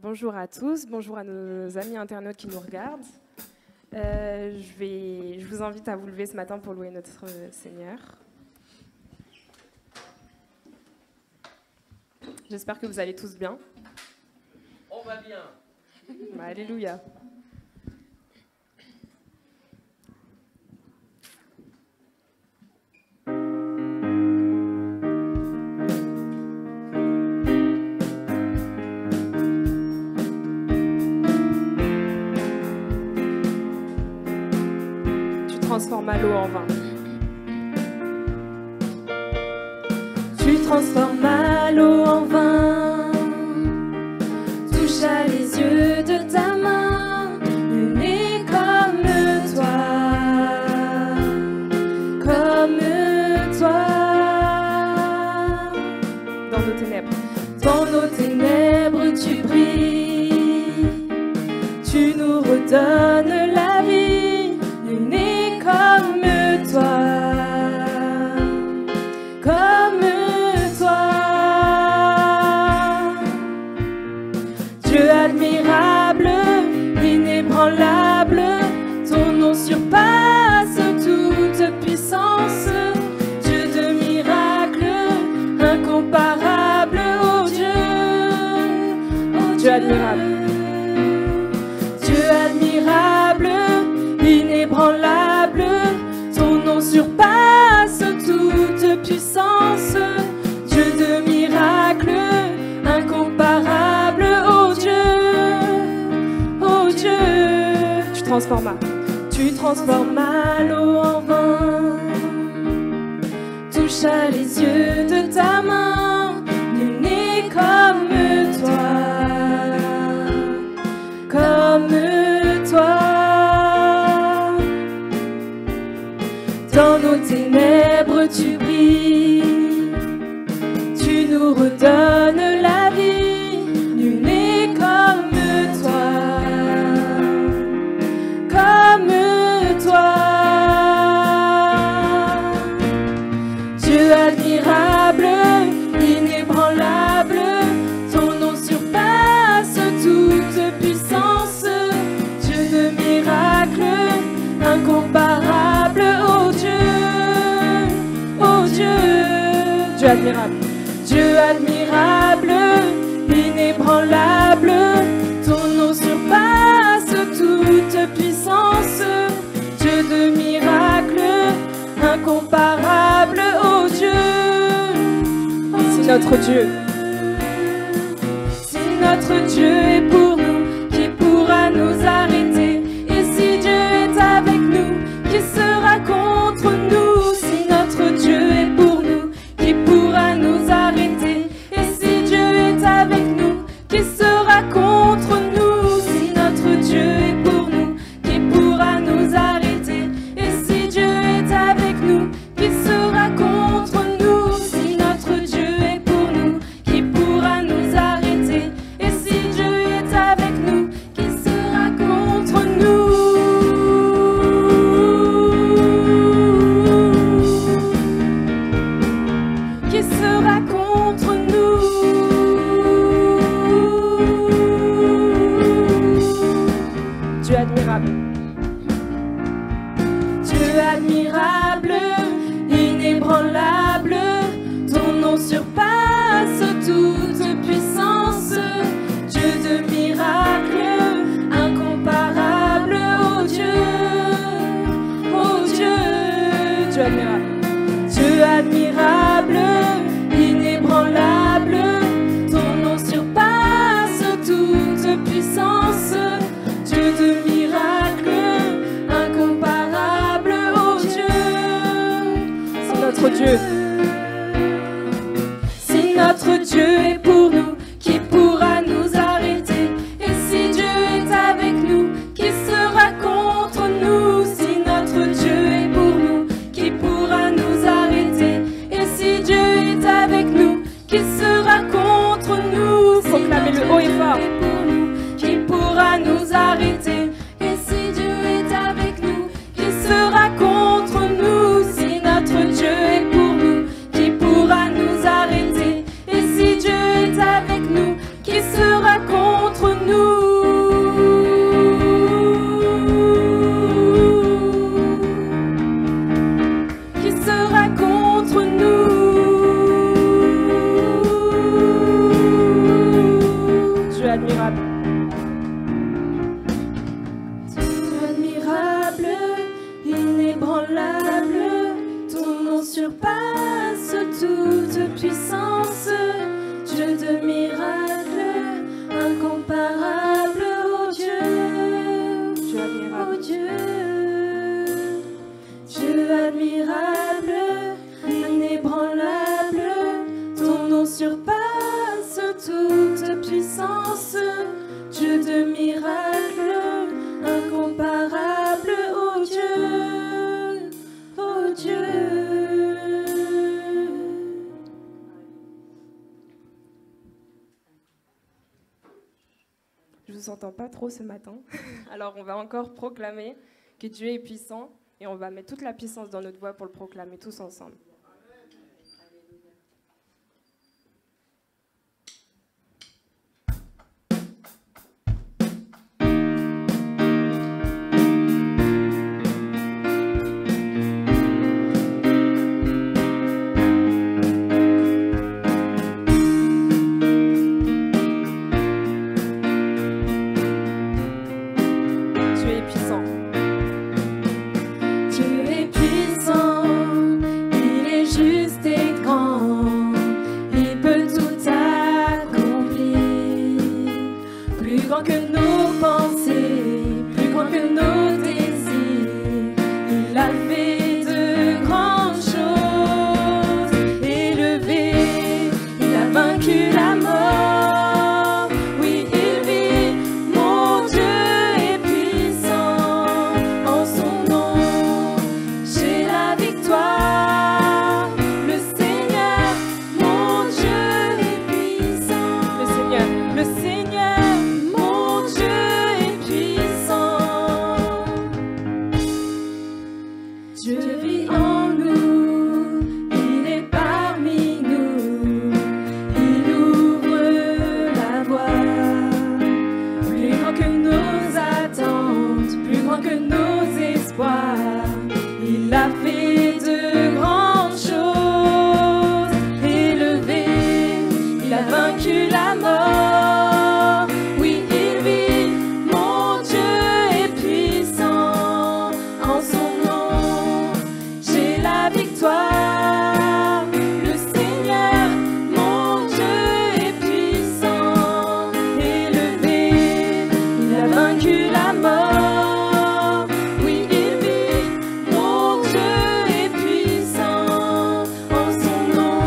Bonjour à tous, bonjour à nos amis internautes qui nous regardent. Je vous invite à vous lever ce matin pour louer notre Seigneur. J'espère que vous allez tous bien. On va bien. Alléluia. Transformes l'eau en vin. Tu transformes l'eau en vin, touche à les yeux de ta main, nul comme toi, comme toi. Dans nos ténèbres. Dans nos ténèbres tu brilles, tu nous redonnes la vie. Comme toi, Dieu admirable, inébranlable, ton nom surpasse toute puissance, Dieu de miracles, incomparable, oh Dieu admirable, Dieu admirable, inébranlable, ton nom surpasse toute puissance, Dieu de miracles, incomparable, oh Dieu, tu transformas l'eau en vin, touche à les yeux de ta main, nul n'est comme toi, Dans nos ténèbres tu brilles, tu nous redonnes la vie, nul n'est comme toi, Dieu admirable, inébranlable, ton nom surpasse toute puissance, Dieu de miracles, incomparable, oh Dieu admirable, Dieu admirable, inébranlable, ton nom surpasse toute puissance, Dieu de miracles, incomparable, oh Dieu, c'est notre Dieu. Si notre Dieu est pour nous, qui pourra nous arrêter? Et si Dieu est avec nous, qui sera contre nous? Si notre Dieu est pour nous, qui pourra nous arrêter? Et si Dieu est avec nous, qui sera contre nous? Si notre Dieu est pour nous, qui pourra nous arrêter? Et si Dieu est avec nous, qui sera contre nous? Si notre Dieu est pour nous, qui pourra nous arrêter? Et si Dieu est avec nous, qui sera contre nous? Qui sera contre nous? Dieu admirable. Dieu admirable, inébranlable, ton nom surpasse toute puissance, Dieu de miracles, incomparable, oh Dieu, Dieu admirable. Dieu admirable, inébranlable, ton nom surpasse toute puissance, Dieu de miracles, incomparable, oh Dieu, C'est notre Dieu. Si notre Dieu est pour nous, Qui sera contre nous? Proclamez-le haut et fort. Qui pourra nous arrêter? Et si Dieu est avec nous, qui sera contre nous? Si notre Dieu est pour nous, qui pourra nous arrêter? Et si Dieu est avec nous, qui sera contre nous? Qui sera contre nous? Dieu admirable. Admirable, inébranlable, ton nom surpasse toute puissance. Dieu de miracles, incomparable, oh Dieu, Dieu admirable. oh Dieu. Dieu admirable, inébranlable, ton nom surpasse toute puissance. Dieu de miracles, incomparable, oh Dieu, oh Dieu. Je vous entends pas trop ce matin. Alors on va encore proclamer que Dieu est puissant et on va mettre toute la puissance dans notre voix pour le proclamer tous ensemble. Dieu est puissant. Dieu est puissant, il est juste et grand, il peut tout accomplir, plus grand que nos pensées, plus grand que nos désirs, il a fait de grandes choses, élevé, il a vaincu la mort, oui il vit, mon Dieu est puissant, en son nom j'ai la victoire, le Seigneur, mon Dieu est puissant, Le Seigneur, mon Dieu est puissant. Dieu vit en nous, il est parmi nous, il ouvre la voie, plus grand que nos attentes, plus grand que nos espoirs, il a fait de grandes choses, élevé, il a vaincu la mort, oui il vit, mon Dieu est puissant, en son nom j'ai la victoire, le Seigneur, mon Dieu est puissant, élevé, il a vaincu la mort, oui il vit, mon Dieu est puissant, en son nom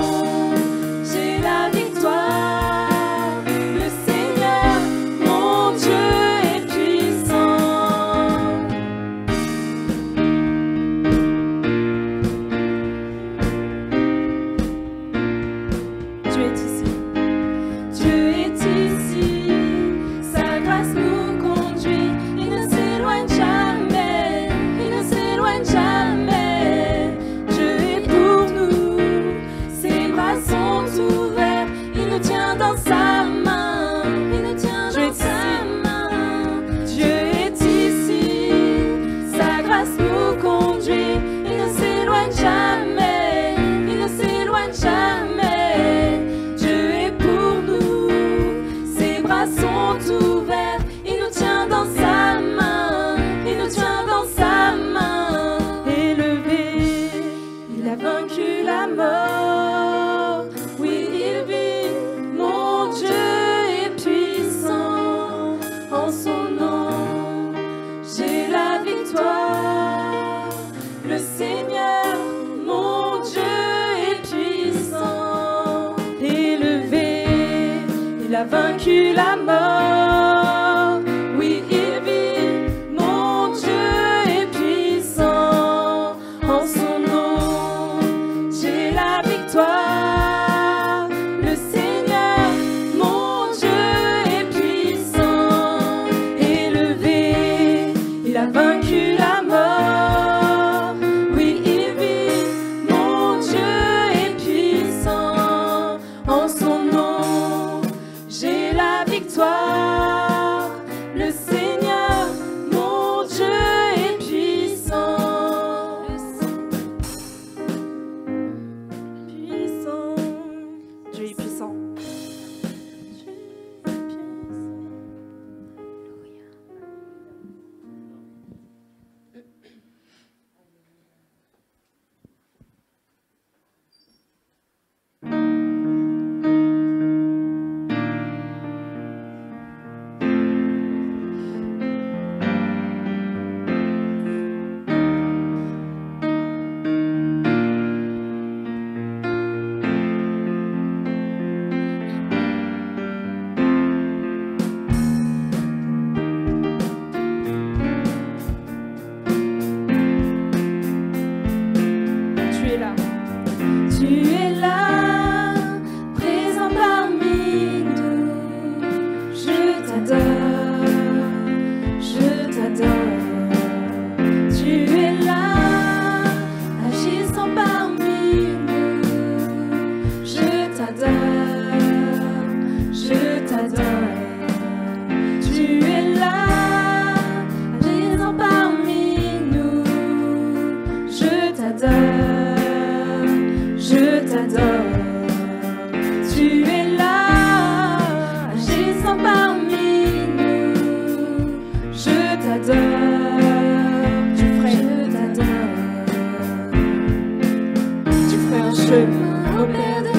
j'ai la victoire, le Seigneur, mon Dieu est puissant. Dieu est ici. Dieu est ici, sa grâce nous conduit, il ne s'éloigne jamais, il ne s'éloigne jamais. Dieu est pour nous, ses bras sont ouverts, il nous tient dans sa main, il nous tient Dieu est dans sa main. Dieu est ici, sa grâce nous conduit, il ne s'éloigne jamais, il ne s'éloigne jamais. Dieu est pour nous, ses bras sont ouverts, il nous tient dans sa main, il nous tient dans sa main. Élevé, il a vaincu la mort, oui il vit, mon Dieu est puissant, en son nom j'ai la victoire, le Seigneur, mon Dieu est puissant, élevé, il a vaincu la mort, oui il vit, mon Dieu est puissant, en son nom j'ai la victoire, le Ô Père des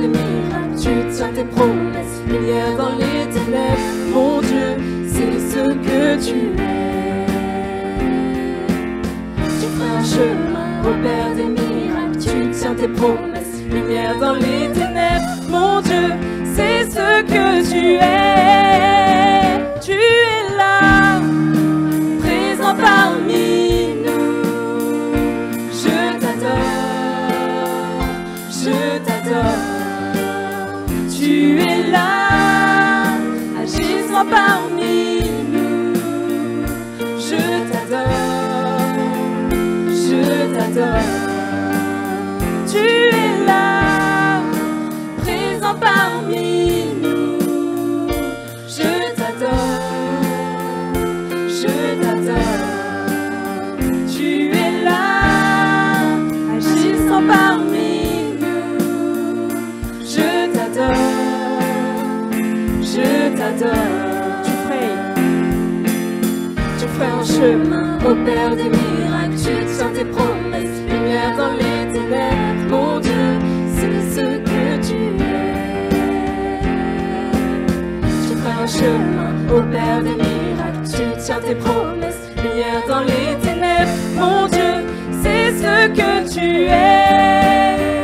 miracles, tu tiens tes promesses, lumière dans les ténèbres, mon Dieu, c'est ce que tu es. Tu feras un chemin, ô Père des miracles, tu tiens tes promesses, lumière dans les ténèbres, mon Dieu, c'est ce que tu es. Tu es là, présent parmi nous, je t'adore. Je t'adore, tu es là, agissant parmi nous. Je t'adore, tu es là, présent parmi nous. Je t'adore, tu es là, agissant parmi nous. Je t'adore, tu ferais un chemin, ô Père des miracles, tu tiens tes promesses, lumière dans les ténèbres, mon Dieu, c'est ce que tu es. Tu ferais un chemin, ô Père des miracles, tu tiens tes promesses, lumière dans les ténèbres, mon Dieu, c'est ce que tu es. Tu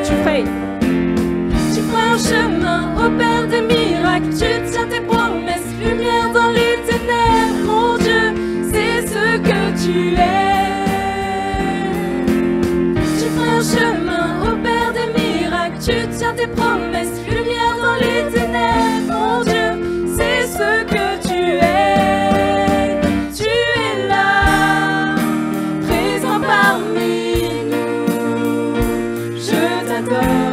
ferais un chemin, ô Père des miracles, tu tiens tes promesses, lumière dans les ténèbres, mon Dieu, c'est ce que tu es. Tu ferais un chemin, ô Père des miracles, tu tiens tes promesses, lumière dans les ténèbres, mon Dieu, c'est ce que tu es. Tu es là, présent parmi nous, je t'adore.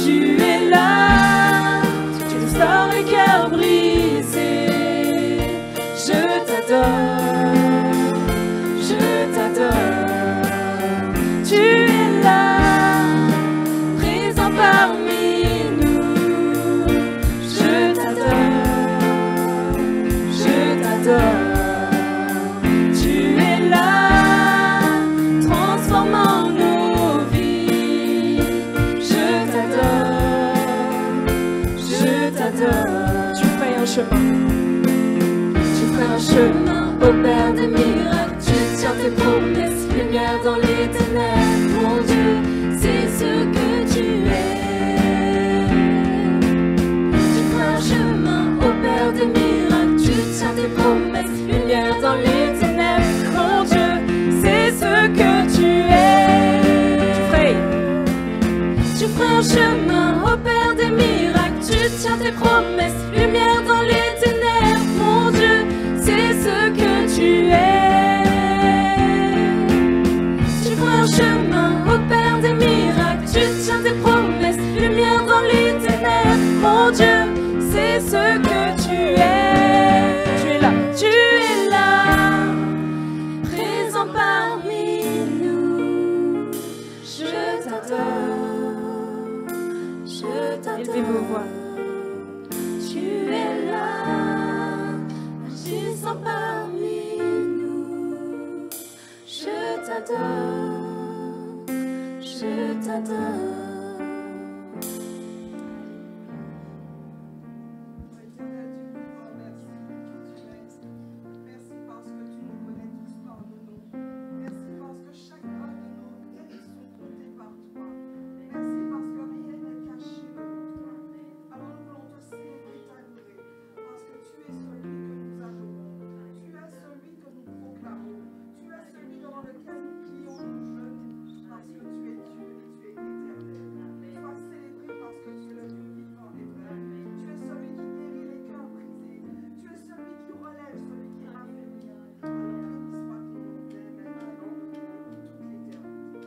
Tu es là, tu restaures les cœurs brisés. Je t'adore, tu es chemin. Tu feras un chemin au Père des miracles. Tu tiens tes promesses, lumière dans les ténèbres. Mon Dieu, c'est ce que tu es. Tu feras un chemin au Père des miracles. Tu tiens tes promesses, lumière dans les ténèbres. Mon Dieu, c'est ce que tu es. Tu feras un chemin au Père des miracles. Tu tiens tes promesses, lumière dans les ténèbres. Mon Dieu, c'est ce que tu es. Tu feras un chemin au Père des miracles. Tu tiens tes promesses, lumière dans les ténèbres. Mon Dieu, c'est ce que tu es. Tu es là. Tu es là, présent parmi nous. Je t'adore, je Élevez vos t'adore. voix. Tu es là, agissant parmi nous. Je t'adore, je t'adore. Merci parce que tu nous connais tous par nos noms. Merci parce que chacun de nos vies sont comptés par toi. Merci parce que rien n'est caché devant toi. Alors nous voulons te célébrer, t'adorer, parce que tu es celui que nous adorons. Tu es celui que nous proclamons. Tu es celui devant lequel nous plions nos genoux, parce que tu es Dieu et tu es éternel. Sois célébré parce que tu es le Dieu vivant et vrai. Tu es celui qui guérit les cœurs brisés. Tu es celui qui relève, celui qui affaiblit. Alors béni soit ton nom dès maintenant et pour toute l'éternité.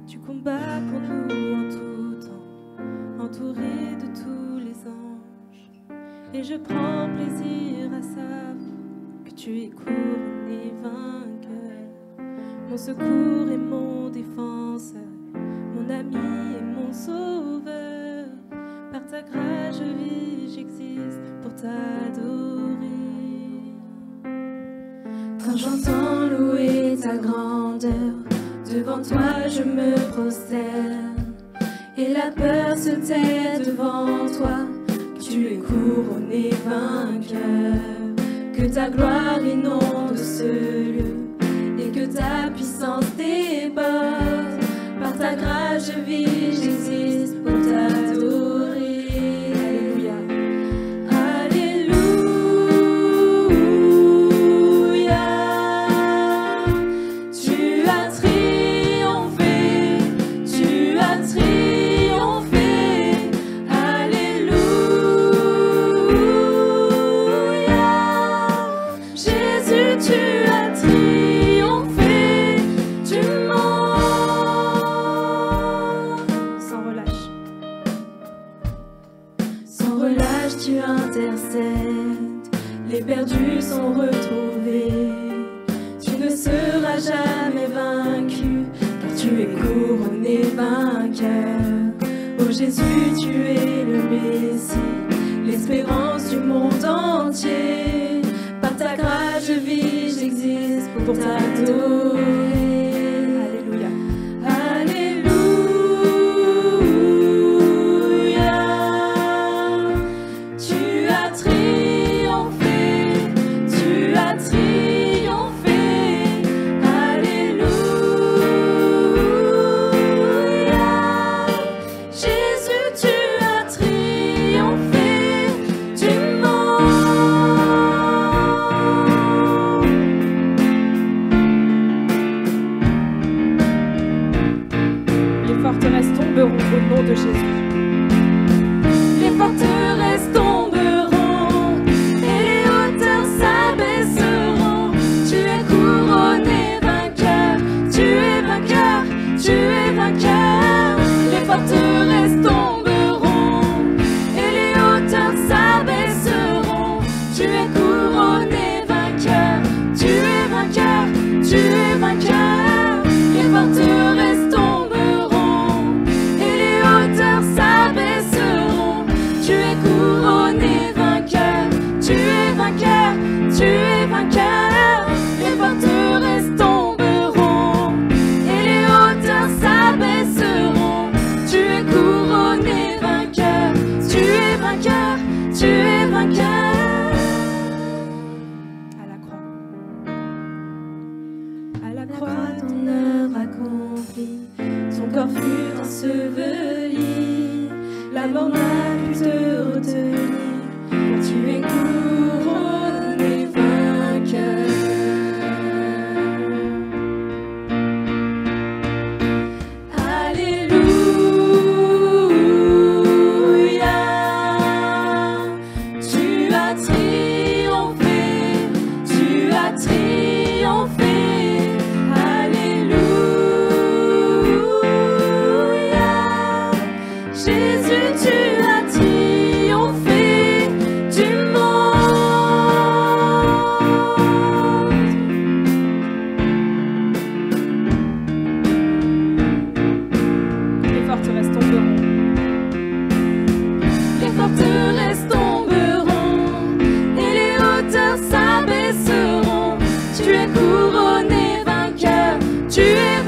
Tu combats pour nous en tout temps, entouré de tous les anges. Et je prends plaisir à savoir que tu es couronné vainqueur. Mon secours et mon défenseur, mon ami et mon sauveur. Par ta grâce je vis, j'existe pour t'adorer. Quand j'entends louer ta grandeur, devant toi je me prosterne, et la peur se tait devant toi. Tu es couronné vainqueur, que ta gloire inonde ce lieu, et que ta puissance déborde. Par ta grâce je vis, j'existe pour t'adorer. Alléluia. Tu intercèdes, les perdus sont retrouvés. Tu ne seras jamais vaincu, car tu es couronné vainqueur. Oh Jésus, tu es le Messie, l'espérance du monde entier. Par ta grâce je vis, j'existe pour t'adorer. Alléluia. Alléluia. Tu as triomphé, tu as triomphé. Alléluia. Jésus, tu as triomphé du monde.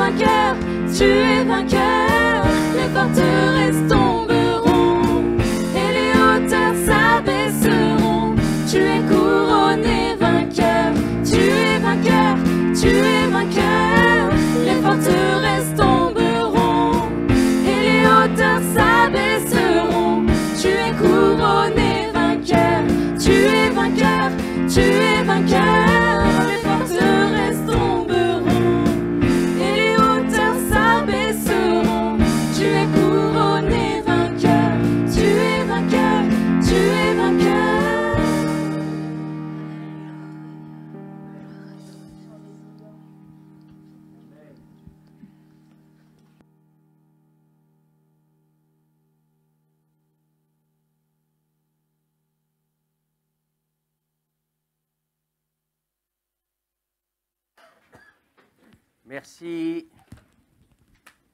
vainqueur, tu es vainqueur. Les forteresses tomberont et les hauteurs s'abaisseront. Tu es couronné vainqueur, tu es vainqueur, tu es vainqueur. Les forteresses tomberont et les hauteurs s'abaisseront. Tu es couronné vainqueur, tu es vainqueur, tu es vainqueur. Les forteresses tomberont et les hauteurs s'abaisseront. Tu es couronné vainqueur, tu es vainqueur, tu es vainqueur. Merci.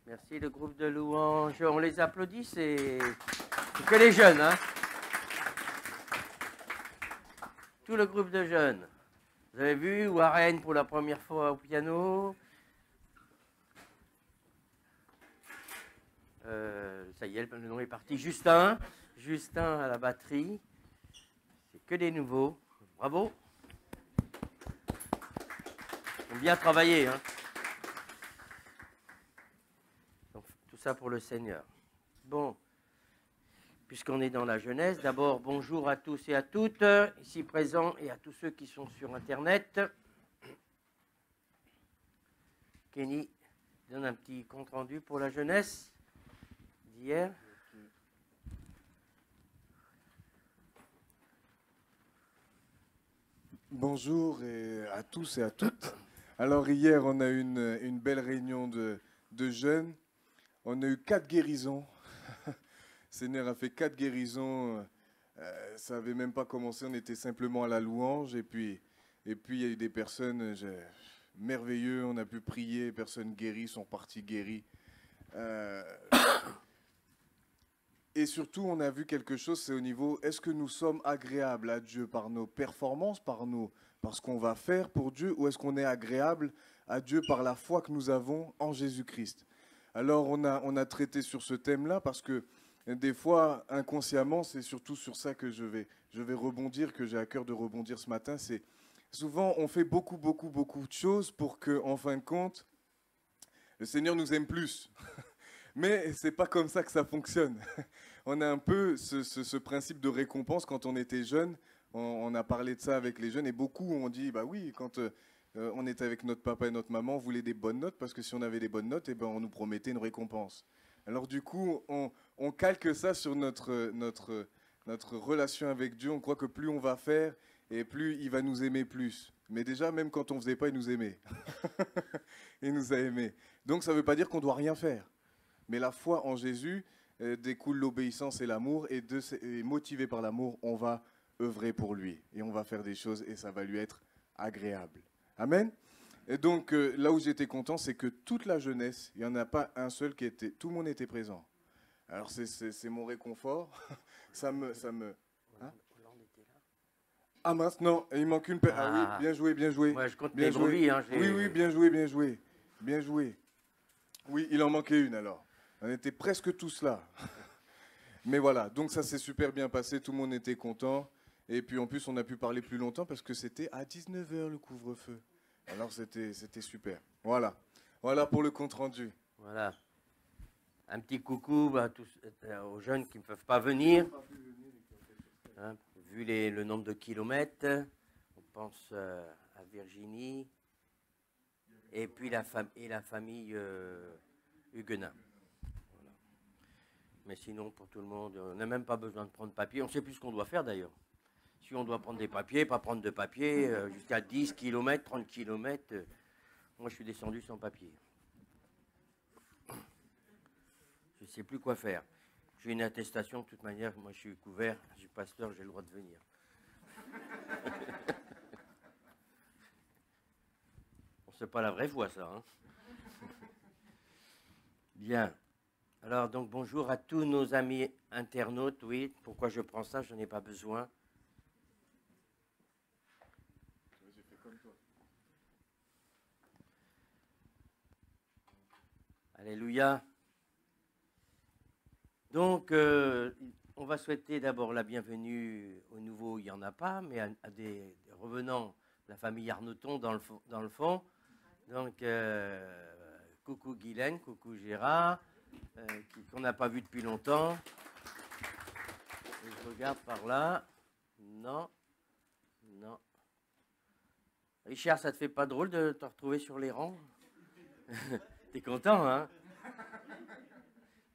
Merci le groupe de louanges. On les applaudit, c'est que les jeunes, hein. Tout le groupe de jeunes. Vous avez vu Warren pour la première fois au piano. Ça y est, le nom est parti. Justin à la batterie. C'est que des nouveaux. Bravo. Ils ont bien travaillé, hein. Donc, tout ça pour le Seigneur. Bon, puisqu'on est dans la jeunesse, d'abord bonjour à tous et à toutes ici présents et à tous ceux qui sont sur Internet. Kenny donne un petit compte rendu pour la jeunesse d'hier. Bonjour à tous et à toutes. Alors hier, on a eu une belle réunion de jeunes. On a eu 4 guérisons. Seigneur a fait 4 guérisons. Ça n'avait même pas commencé, on était simplement à la louange. Et puis il y a eu des personnes merveilleuses, on a pu prier, les personnes guéries sont parties guéries. Et surtout, on a vu quelque chose, c'est au niveau, est-ce que nous sommes agréables à Dieu par nos performances, par ce qu'on va faire pour Dieu, ou est-ce qu'on est agréable à Dieu par la foi que nous avons en Jésus-Christ? Alors, on a traité sur ce thème-là, parce que des fois, inconsciemment, c'est surtout sur ça que je vais rebondir, que j'ai à cœur de rebondir ce matin. C'est souvent, on fait beaucoup de choses pour que, en fin de compte, le Seigneur nous aime plus. Mais ce n'est pas comme ça que ça fonctionne. On a un peu ce principe de récompense quand on était jeune. On a parlé de ça avec les jeunes et beaucoup ont dit, bah oui, quand on était avec notre papa et notre maman, on voulait des bonnes notes parce que si on avait des bonnes notes, eh ben, on nous promettait une récompense. Alors du coup, on calque ça sur notre relation avec Dieu. On croit que plus on va faire et plus il va nous aimer plus. Mais déjà, même quand on ne faisait pas, il nous aimait. Il nous a aimés. Donc ça ne veut pas dire qu'on ne doit rien faire. Mais la foi en Jésus découle l'obéissance et l'amour, et motivé par l'amour, on va œuvrer pour lui, et on va faire des choses, et ça va lui être agréable. Amen. Et donc, là où j'étais content, c'est que toute la jeunesse, il n'y en a pas un seul qui était, tout le monde était présent. Alors, c'est mon réconfort. ça me hein? Ah mince, non, il manque une paire. Ah oui, bien joué, bien joué. Moi, je compte bien mes brebis, hein, oui, bien joué, bien joué. Bien joué. Oui, il en manquait une alors. On était presque tous là. Mais voilà, donc ça s'est super bien passé, tout le monde était content. Et puis en plus, on a pu parler plus longtemps parce que c'était à 19h le couvre-feu. Alors c'était super. Voilà. Voilà pour le compte rendu. Voilà. Un petit coucou à tous, aux jeunes qui ne peuvent pas venir. Hein, vu le nombre de kilomètres, on pense à Virginie et puis la famille Huguenin. Voilà. Mais sinon, pour tout le monde, on n'a même pas besoin de prendre papier. On ne sait plus ce qu'on doit faire d'ailleurs. Si on doit prendre des papiers, pas prendre de papier, jusqu'à 10 km, 30 km, moi je suis descendu sans papier. Je ne sais plus quoi faire. J'ai une attestation, de toute manière, moi je suis couvert, je suis pasteur, j'ai le droit de venir. C'est pas la vraie voix, ça. Hein. Bien. Alors, donc, bonjour à tous nos amis internautes. Oui, pourquoi je prends ça? Je n'en ai pas besoin. Alléluia. Donc, on va souhaiter d'abord la bienvenue aux nouveaux, il n'y en a pas, mais à des revenants de la famille Arnoton dans le fond. Donc, coucou Guylaine, coucou Gérard, qu'on n'a pas vu depuis longtemps. Et je regarde par là. Non, non. Richard, ça te fait pas drôle de te retrouver sur les rangs? T'es content, hein?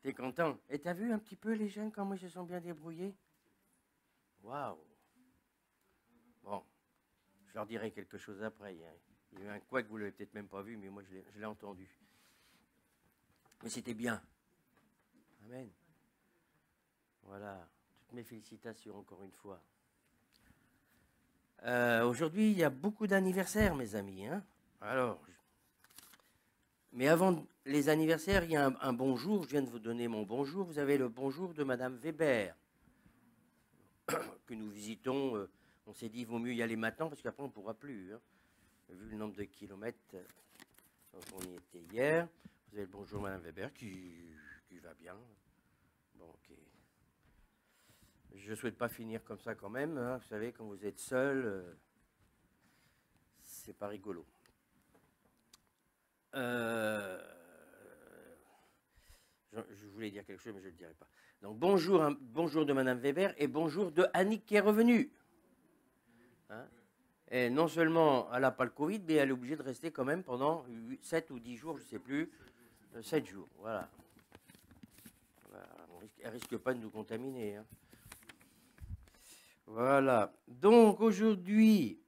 T'es content. Et t'as vu un petit peu les jeunes, comment ils se sont bien débrouillés? Waouh! Bon, je leur dirai quelque chose après. Hein. Il y a eu un couac, vous ne l'avez peut-être même pas vu, mais moi je l'ai entendu. Mais c'était bien. Amen. Voilà. Toutes mes félicitations encore une fois. Aujourd'hui, il y a beaucoup d'anniversaires, mes amis. Hein. Alors, mais avant les anniversaires, il y a un bonjour. Je viens de vous donner mon bonjour. Vous avez le bonjour de Madame Weber, que nous visitons. On s'est dit, il vaut mieux y aller maintenant, parce qu'après, on ne pourra plus. Hein. Vu le nombre de kilomètres, donc on y était hier. Vous avez le bonjour Madame Weber, qui va bien. Bon, ok. Je ne souhaite pas finir comme ça quand même. Hein. Vous savez, quand vous êtes seul, c'est pas rigolo. Je voulais dire quelque chose, mais je ne le dirai pas. Donc, bonjour de Madame Weber et bonjour de Annick qui est revenue. Hein? Et non seulement elle n'a pas le Covid, mais elle est obligée de rester quand même pendant 7 ou 10 jours, je ne sais plus. 7 jours, voilà. Elle ne risque pas de nous contaminer. Hein. Voilà. Donc, aujourd'hui,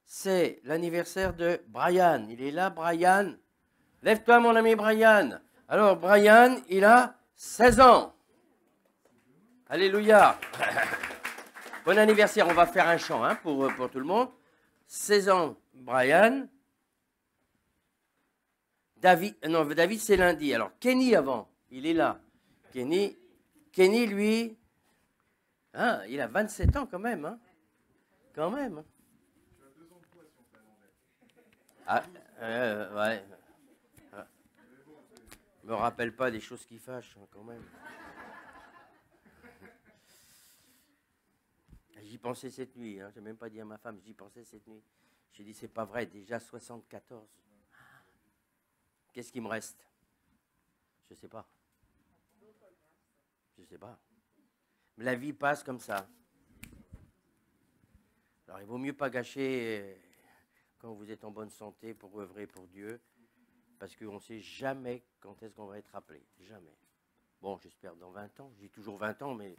c'est l'anniversaire de Brian. Il est là, Brian. Lève-toi, mon ami Brian. Alors, Brian, il a 16 ans. Alléluia. Bon anniversaire. On va faire un chant hein, pour tout le monde. 16 ans, Brian. David, c'est lundi. Alors, Kenny avant. Il est là. Kenny, lui, hein, il a 27 ans quand même. Hein. Quand même. Ah, ouais. Ah. Me rappelle pas des choses qui fâchent, hein, quand même. J'y pensais cette nuit, hein. Je n'ai même pas dit à ma femme, j'y pensais cette nuit. J'ai dit, c'est pas vrai, déjà 74. Qu'est-ce qui me reste? Je sais pas. Je sais pas. Mais la vie passe comme ça. Alors, il vaut mieux pas gâcher quand vous êtes en bonne santé pour œuvrer pour Dieu, parce qu'on ne sait jamais quand est-ce qu'on va être appelé. Jamais. Bon, j'espère dans 20 ans. J'ai toujours 20 ans, mais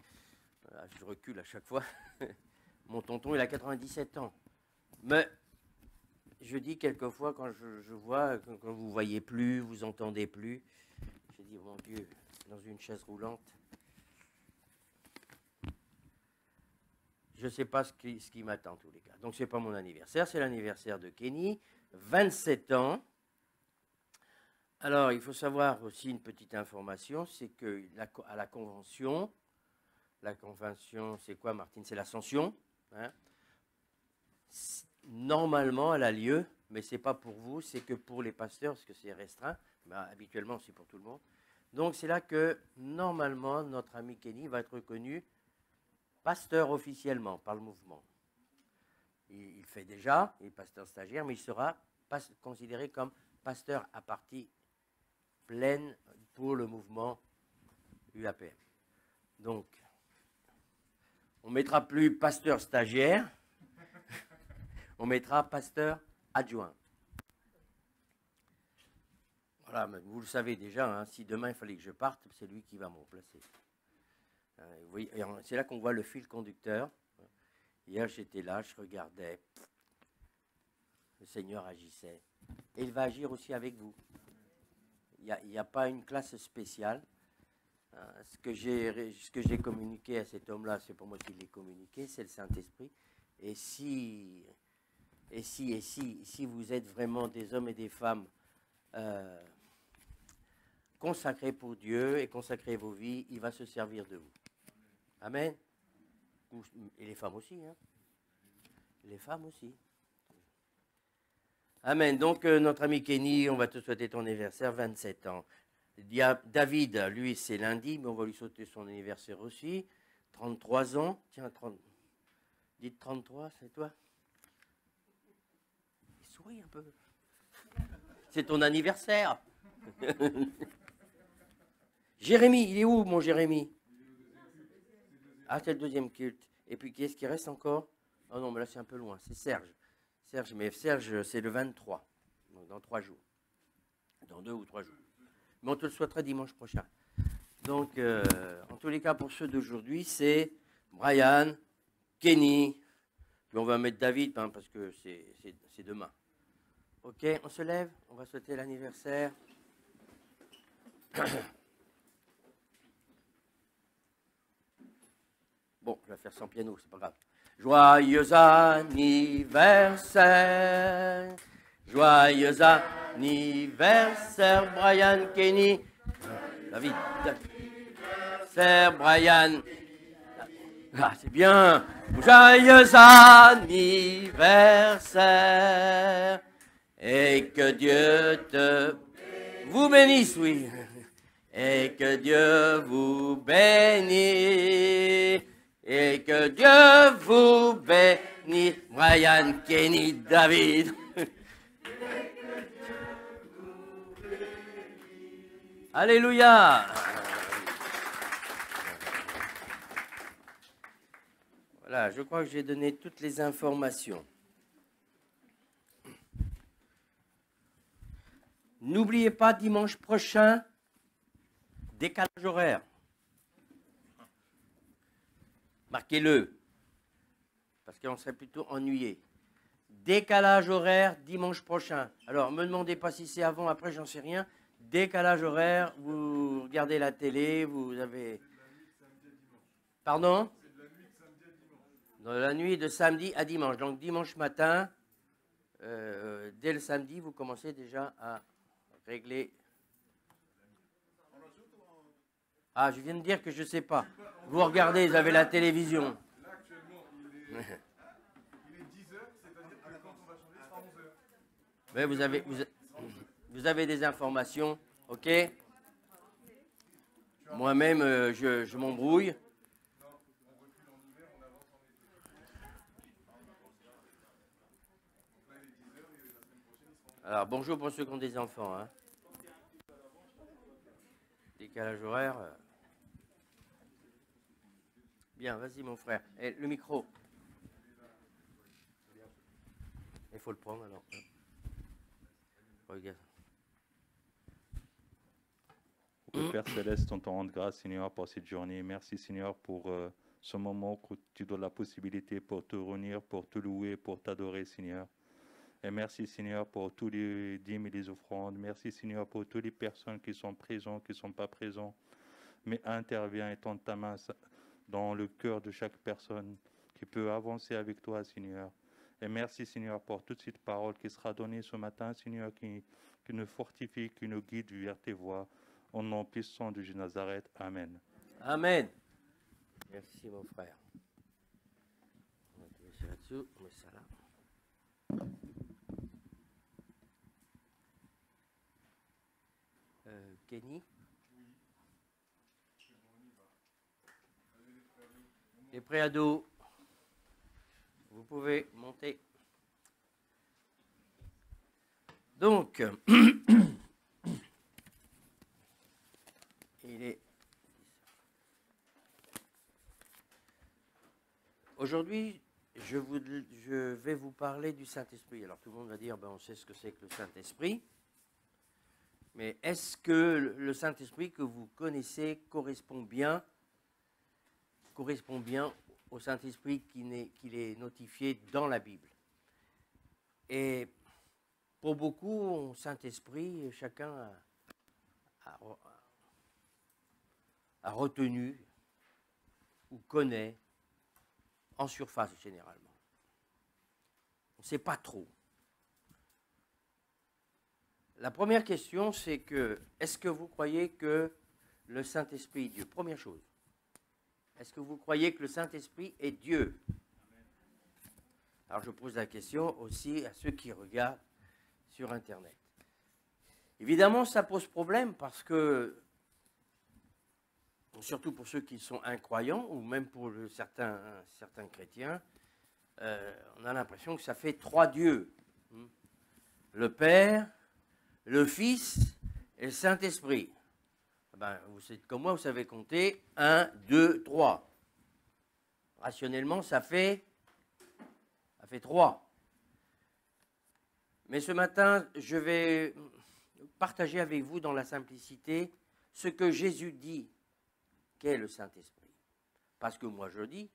je recule à chaque fois. Mon tonton, il a 97 ans. Mais je dis quelquefois, quand je vois, quand vous ne voyez plus, vous entendez plus, je dis, mon Dieu, dans une chaise roulante, je ne sais pas ce qui m'attend en tous les cas. Donc, ce n'est pas mon anniversaire, c'est l'anniversaire de Kenny, 27 ans. Alors, il faut savoir aussi une petite information, c'est qu'à la convention, c'est quoi, Martine? C'est l'ascension. Hein? Normalement, elle a lieu, mais ce n'est pas pour vous, c'est que pour les pasteurs, parce que c'est restreint. Mais habituellement, c'est pour tout le monde. Donc, c'est là que, normalement, notre ami Kenny va être reconnu pasteur officiellement par le mouvement. Il fait déjà, il est pasteur stagiaire, mais il sera considéré comme pasteur à partie pleine pour le mouvement UAPM. Donc, on ne mettra plus pasteur stagiaire, on mettra pasteur adjoint. Voilà, vous le savez déjà, hein, si demain il fallait que je parte, c'est lui qui va me remplacer. C'est là qu'on voit le fil conducteur. Hier, j'étais là, je regardais. Le Seigneur agissait. Et il va agir aussi avec vous. Il n'y a pas une classe spéciale. Ce que j'ai communiqué à cet homme-là, c'est pour moi qui l'ai communiqué, c'est le Saint-Esprit. Et si vous êtes vraiment des hommes et des femmes consacrés pour Dieu et consacrez vos vies, il va se servir de vous. Amen. Et les femmes aussi. Hein. Les femmes aussi. Amen. Donc, notre ami Kenny, on va te souhaiter ton anniversaire, 27 ans. David, lui, c'est lundi, mais on va lui sauter son anniversaire aussi. 33 ans. Tiens, 30. Dites 33, c'est toi? Il sourit un peu. C'est ton anniversaire. Jérémie, il est où, mon Jérémie? Ah, c'est le deuxième culte. Et puis, qui est-ce qui reste encore? Oh non, mais là, c'est un peu loin. C'est Serge. Mais Serge, c'est le 23. Donc, dans 3 jours. Dans 2 ou 3 jours. Mais on te le souhaitera dimanche prochain. Donc, en tous les cas, pour ceux d'aujourd'hui, c'est Brian, Kenny, puis on va mettre David, hein, parce que c'est demain. Ok, on se lève, on va souhaiter l'anniversaire. Bon, je vais faire sans piano, c'est pas grave. Joyeux anniversaire, joyeux anniversaire, Brian, Kenny, David, anniversaire, Brian. Ah, c'est bien. Joyeux anniversaire, et que Dieu vous bénisse, oui, et que Dieu vous bénisse. Et que Dieu vous bénisse, Brian, Kenny, David. Alléluia. Voilà, je crois que j'ai donné toutes les informations. N'oubliez pas, dimanche prochain, décalage horaire. Marquez-le, parce qu'on serait plutôt ennuyé. Décalage horaire dimanche prochain. Alors, ne me demandez pas si c'est avant, après, j'en sais rien. Décalage horaire, vous regardez la télé, vous avez... Pardon? Dans la nuit de samedi à dimanche. Donc, dimanche matin, dès le samedi, vous commencez déjà à régler... Ah, je viens de dire que je ne sais pas. Vous regardez, vous avez la télévision. Là, actuellement, il est 10h, c'est-à-dire que quand on va changer, ce sera 11h. Mais vous avez des informations, ok? Moi-même, je m'embrouille. Alors, bonjour pour ceux qui ont des enfants. Hein. Décalage horaire. Bien, vas-y mon frère. Et le micro. Il faut le prendre alors. Regarde. Père Céleste, on te rend grâce, Seigneur, pour cette journée. Merci, Seigneur, pour ce moment que tu donnes la possibilité pour te réunir, pour te louer, pour t'adorer, Seigneur. Et merci, Seigneur, pour tous les dîmes et les offrandes. Merci, Seigneur, pour toutes les personnes qui sont présentes, qui ne sont pas présentes. Mais interviens et tends ta main dans le cœur de chaque personne qui peut avancer avec toi, Seigneur. Et merci, Seigneur, pour toute cette parole qui sera donnée ce matin, Seigneur, qui nous fortifie, qui nous guide vers tes voies. Au nom puissant de Jésus Nazareth. Amen. Amen. Merci, mon frère. On va te mettre ça là-dessous, on met ça là. Kenny? Les préados, vous pouvez monter. Donc, il est... Aujourd'hui, je vais vous parler du Saint-Esprit. Alors, tout le monde va dire, ben, on sait ce que c'est que le Saint-Esprit. Mais est-ce que le Saint-Esprit que vous connaissez correspond bien au Saint-Esprit qu'il est notifié dans la Bible? Et pour beaucoup, Saint-Esprit, chacun a retenu ou connaît en surface généralement. On ne sait pas trop. La première question, c'est que, est-ce que vous croyez que le Saint-Esprit est Dieu? Première chose. Est-ce que vous croyez que le Saint-Esprit est Dieu? Alors je pose la question aussi à ceux qui regardent sur Internet. Évidemment, ça pose problème parce que, surtout pour ceux qui sont incroyants ou même pour certains chrétiens, on a l'impression que ça fait 3 dieux. Le Père, le Fils et le Saint-Esprit. Ben, vous êtes comme moi, vous savez compter 1, 2, 3. Rationnellement, ça fait 3. Mais ce matin, je vais partager avec vous dans la simplicité ce que Jésus dit qu'est le Saint-Esprit. Parce que moi je le dis,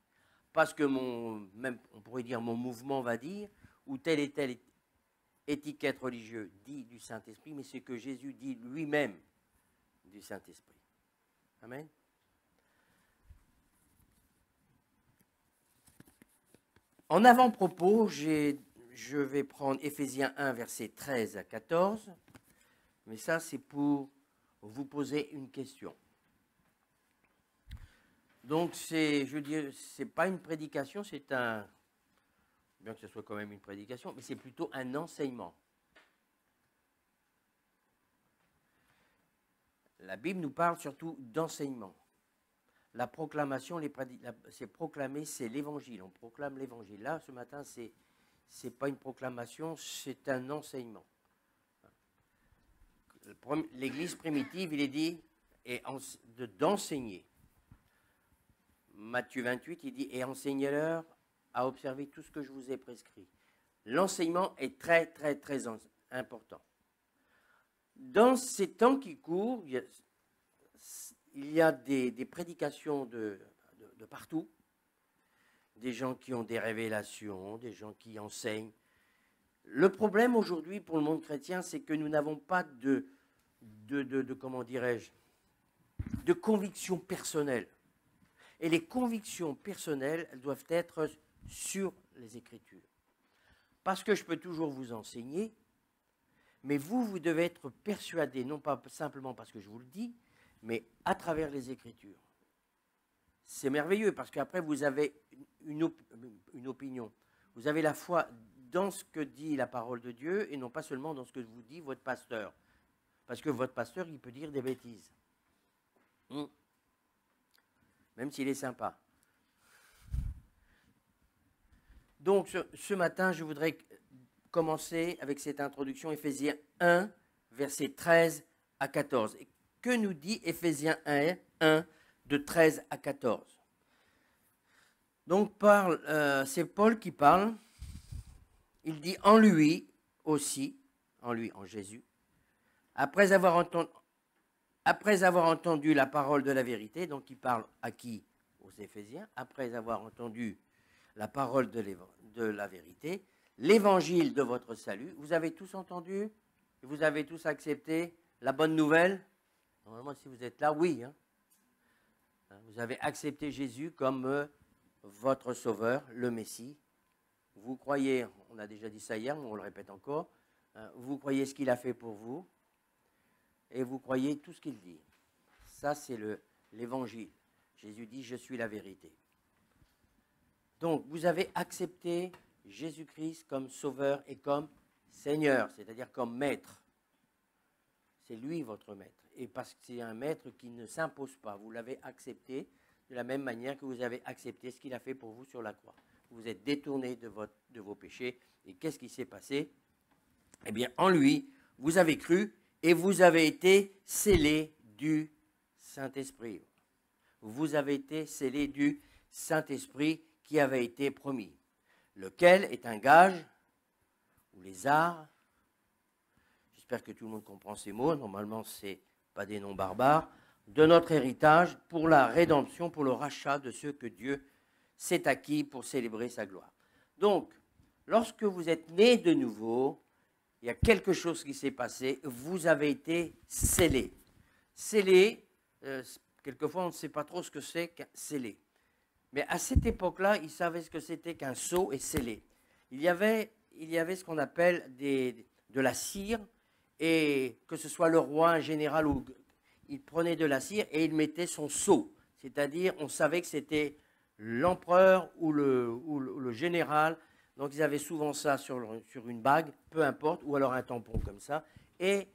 parce que même on pourrait dire mon mouvement va dire, ou telle et telle étiquette religieuse dit du Saint-Esprit, mais c'est que Jésus dit lui-même du Saint-Esprit. Amen. En avant-propos, je vais prendre Éphésiens 1, versets 13 à 14, mais ça c'est pour vous poser une question. Donc c'est pas une prédication, c'est bien que ce soit quand même une prédication, mais c'est plutôt un enseignement. La Bible nous parle surtout d'enseignement. La proclamation, c'est proclamer, c'est l'évangile. On proclame l'évangile. Là, ce matin, c'est pas une proclamation, c'est un enseignement. L'Église primitive, il est dit d'enseigner. Matthieu 28, il dit « Et enseignez-leur à observer tout ce que je vous ai prescrit ». L'enseignement est très, très, très important. Dans ces temps qui courent, il y a des prédications de partout, des gens qui ont des révélations, des gens qui enseignent. Le problème aujourd'hui pour le monde chrétien, c'est que nous n'avons pas comment dirais-je, de conviction personnelle. Et les convictions personnelles, elles doivent être sur les Écritures. Parce que je peux toujours vous enseigner, mais vous devez être persuadé, non pas simplement parce que je vous le dis, mais à travers les Écritures. C'est merveilleux, parce qu'après, vous avez une opinion. Vous avez la foi dans ce que dit la parole de Dieu, et non pas seulement dans ce que vous dit votre pasteur. Parce que votre pasteur, il peut dire des bêtises. Même s'il est sympa. Donc, ce matin, je voudrais commencer avec cette introduction, Éphésiens 1, versets 13 à 14. Et que nous dit Éphésiens 1, de 13 à 14? Donc, c'est Paul qui parle. Il dit en lui aussi, en Jésus, après avoir entendu la parole de la vérité, donc il parle à qui? Aux Éphésiens. Après avoir entendu la parole de la vérité, l'évangile de votre salut, vous avez tous entendu? Vous avez tous accepté la bonne nouvelle? Normalement, si vous êtes là, oui. Vous avez accepté Jésus comme votre sauveur, le Messie. Vous croyez, on a déjà dit ça hier, mais on le répète encore, vous croyez ce qu'il a fait pour vous, et vous croyez tout ce qu'il dit. Ça, c'est l'évangile. Jésus dit, je suis la vérité. Donc, vous avez accepté Jésus-Christ comme sauveur et comme Seigneur, c'est-à-dire comme maître. C'est lui votre maître. Et parce que c'est un maître qui ne s'impose pas, vous l'avez accepté de la même manière que vous avez accepté ce qu'il a fait pour vous sur la croix. Vous êtes détourné de vos péchés. Et qu'est-ce qui s'est passé? Eh bien, en lui, vous avez cru et vous avez été scellés du Saint-Esprit. Vous avez été scellés du Saint-Esprit qui avait été promis, lequel est un gage, ou les arts. J'espère que tout le monde comprend ces mots. Normalement, ce n'est pas des noms barbares. De notre héritage pour la rédemption, pour le rachat de ceux que Dieu s'est acquis pour célébrer sa gloire. Donc, lorsque vous êtes né de nouveau, il y a quelque chose qui s'est passé, vous avez été scellés. Scellés, quelquefois on ne sait pas trop ce que c'est qu'un scellé. Mais à cette époque-là, ils savaient ce que c'était qu'un sceau et scellé. Il y avait ce qu'on appelle de la cire, et que ce soit le roi, un général, ou il prenait de la cire et il mettait son sceau. C'est-à-dire, on savait que c'était l'empereur ou le général. Donc, ils avaient souvent ça sur une bague, peu importe, ou alors un tampon comme ça. Et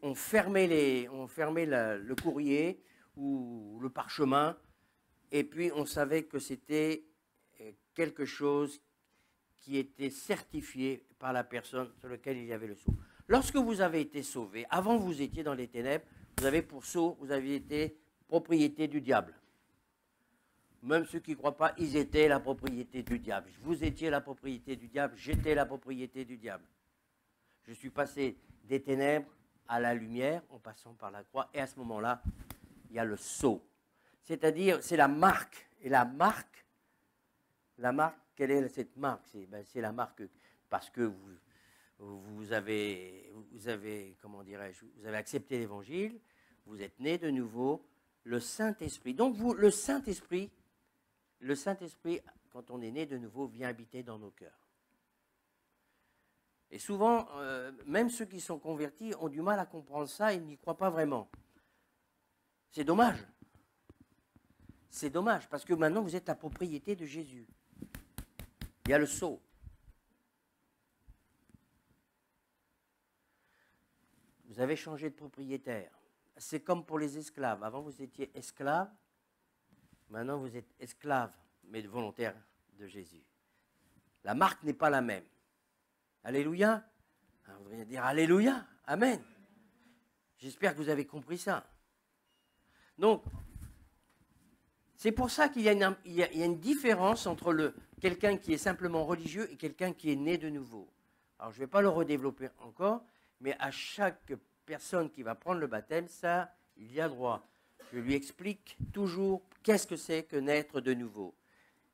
on fermait le courrier ou le parchemin, et puis on savait que c'était quelque chose qui était certifié par la personne sur laquelle il y avait le sceau. Lorsque vous avez été sauvé, avant vous étiez dans les ténèbres, vous avez pour sceau, vous aviez été propriété du diable. Même ceux qui ne croient pas, ils étaient la propriété du diable. Vous étiez la propriété du diable, j'étais la propriété du diable. Je suis passé des ténèbres à la lumière en passant par la croix, et à ce moment-là, il y a le sceau. C'est-à-dire, c'est la marque. Et la marque, quelle est cette marque? C'est la marque parce que vous avez, comment dirais-je, vous avez accepté l'évangile, vous êtes né de nouveau, le Saint-Esprit. Donc le Saint-Esprit, quand on est né de nouveau, vient habiter dans nos cœurs. Et souvent, même ceux qui sont convertis ont du mal à comprendre ça, ils n'y croient pas vraiment. C'est dommage. C'est dommage, parce que maintenant vous êtes la propriété de Jésus. Il y a le sceau. Vous avez changé de propriétaire. C'est comme pour les esclaves. Avant, vous étiez esclave. Maintenant, vous êtes esclave, mais volontaire de Jésus. La marque n'est pas la même. Alléluia. On va dire Alléluia. Amen. J'espère que vous avez compris ça. Donc, c'est pour ça qu'il y a une différence entre quelqu'un qui est simplement religieux et quelqu'un qui est né de nouveau. Alors, je ne vais pas le redévelopper encore, mais à chaque personne qui va prendre le baptême, ça, il y a droit. Je lui explique toujours qu'est-ce que c'est que naître de nouveau.